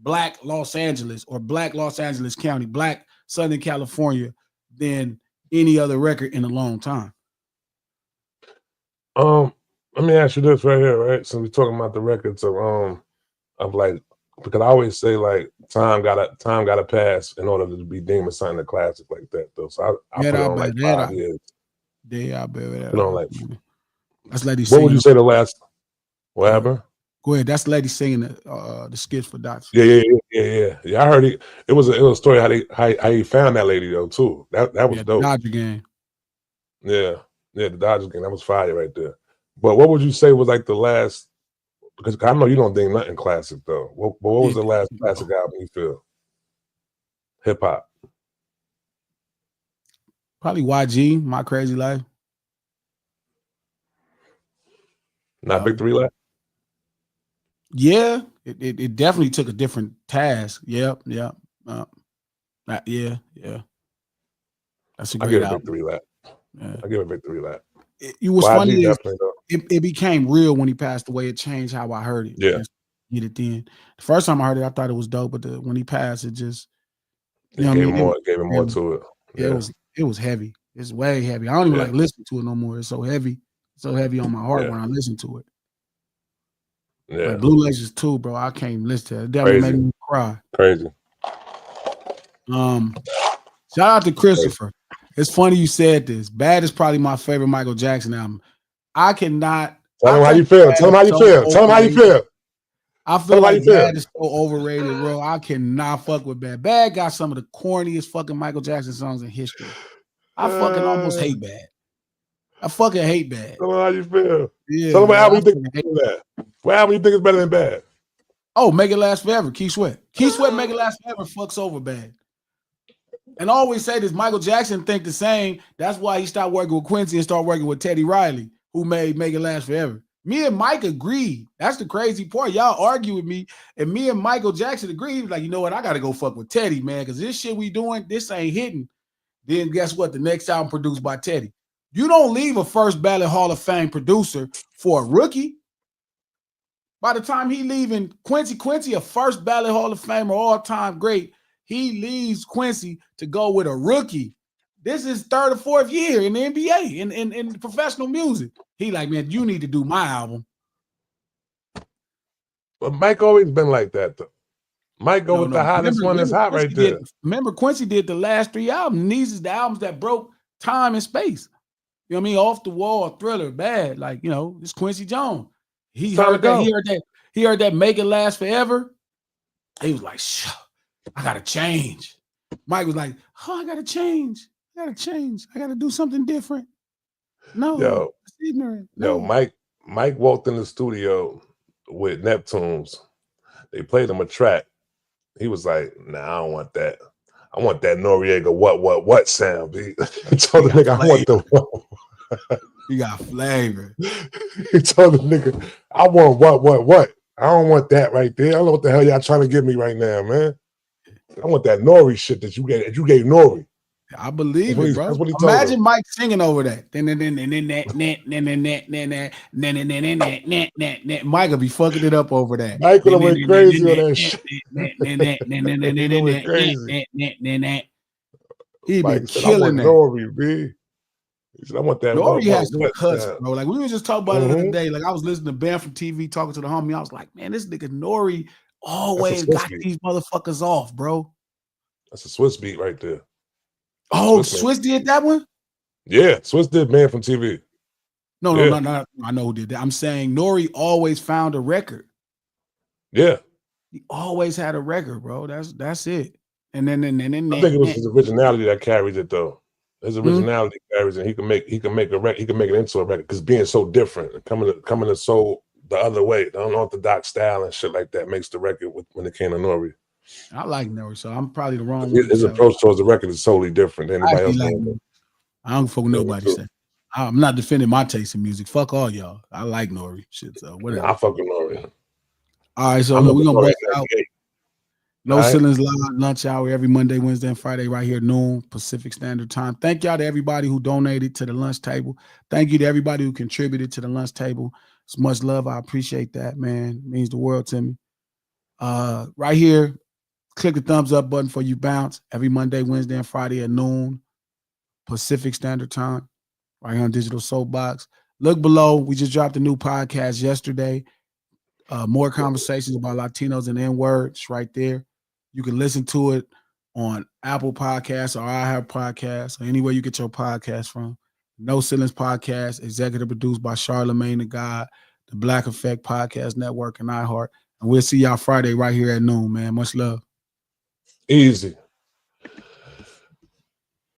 Black Los Angeles or Black Los Angeles County, Black Southern California than any other record in a long time. Let me ask you this right here, right? Since we're talking about the records of like, because I always say like time gotta pass in order to be deemed as something a classic like that though. So I put it on like 5 years. Yeah, I bet that. Put on like. That's lady. What would you say the last? What happened? Go ahead. That's the lady singing the skits for Dots. Yeah. I heard it. It was a story how he found that lady though too. That was dope. Dodger game. Yeah, the Dodgers game. That was fire right there. But what would you say was like the last? Because I know you don't think nothing classic though. What was the last classic album you feel? Hip hop. Probably YG, My Crazy Life. Not Victory Lap? Yeah, it definitely took a different task. Yep. Yeah. That's a great album. Victory Lap. Yeah. I give it Victory Lap. It was funny is it became real when he passed away. It changed how I heard it. Yeah. Get it then. The first time I heard it, I thought it was dope, but when he passed, it just gave him more to it. Yeah. It was heavy. It's way heavy. I don't even like listen to it no more. It's so heavy. It's so heavy on my heart when I listen to it. Yeah. Like Blue Lasers too, bro. I can't even listen to it. That would make me cry. Crazy. Shout out to Christopher. It's funny you said this. Bad is probably my favorite Michael Jackson album. I cannot. Tell him how you feel. Tell him how you feel. Tell him how you feel. I feel like Bad is so overrated, bro. I cannot fuck with Bad. Bad got some of the corniest fucking Michael Jackson songs in history. I fucking almost hate Bad. I fucking hate Bad. Tell him how you feel. Yeah. Tell him how you think that. What album you think is better than Bad? Oh, Make It Last Forever. Keith Sweat. Keith Sweat, Make It Last Forever fucks over Bad. And I always say this, Michael Jackson think the same. That's why he stopped working with Quincy and started working with Teddy Riley, who made Make It Last Forever. Me and Mike agreed. That's the crazy part. Y'all argue with me, and me and Michael Jackson agreed. Like, you know what? I got to go fuck with Teddy, man, because this shit we doing, this ain't hitting. Then guess what? The next album produced by Teddy. You don't leave a first ballot Hall of Fame producer for a rookie. By the time he leaving Quincy, a first ballot Hall of Famer, all-time great, he leaves Quincy to go with a rookie. This is third or fourth year in the NBA, in professional music. He like, man, you need to do my album. But Mike always been like that, though. Mike go with the hottest one that's hot right there. Remember, Quincy did the last 3 albums. These is the albums that broke time and space. You know what I mean? Off the Wall, Thriller, Bad. Like, you know, it's Quincy Jones. He heard that Make It Last Forever. He was like, I gotta change. Mike was like, I gotta change. I gotta do something different. No, it's ignorant. No. Mike walked in the studio with Neptunes. They played him a track. He was like, nah, I don't want that. I want that Noriega what sound. He told the nigga, I want the what. You got flavor. He told the nigga, I want what. I don't want that right there. I don't know what the hell y'all trying to give me right now, man. I want that Nori shit that you gave Nori. I believe it, bro. Imagine Mike singing over that. Mike will be fucking it up over that. Mike will went crazy on that shit. He been killing that. Nori, B. He said, I want that. Nori has some cuts, bro. Like we were just talking about it the other day. Like I was listening to Ben from TV talking to the homie. I was like, man, this nigga Nori always got these motherfuckers off, bro. That's a Swiss beat right there. Oh, Swiss did that one? Yeah, Swiss did Man from TV. No. I know who did that. I'm saying Nori always found a record. Yeah. He always had a record, bro. That's it. And then I think it was his originality that carries it though. His originality carries it. He can make a record, he can make it into a record because being so different, coming to so the other way, the unorthodox style and shit like that makes the record when it came to Nori. I like Nori, so I'm probably the wrong one. His approach towards the record is totally different than anybody else. I don't fuck with nobody say. I'm not defending my taste in music. Fuck all y'all. I like Nori. Shit, so whatever. I fuck with Nori. All right, so we're gonna break out. No Ceilings Live lunch hour every Monday, Wednesday, and Friday right here noon Pacific Standard Time. Thank y'all to everybody who donated to the lunch table. Thank you to everybody who contributed to the lunch table. It's much love. I appreciate that, man. It means the world to me. Right here, click the thumbs up button for you bounce every Monday, Wednesday, and Friday at noon Pacific Standard Time, right here on Digital Soapbox. Look below. We just dropped a new podcast yesterday. More conversations about Latinos and N-words right there. You can listen to it on Apple Podcasts or I Have Podcasts or anywhere you get your podcast from. No Ceilings Podcast, executive produced by Charlemagne the God, the Black Effect Podcast Network, and iHeart. And we'll see y'all Friday right here at noon, man. Much love. Easy.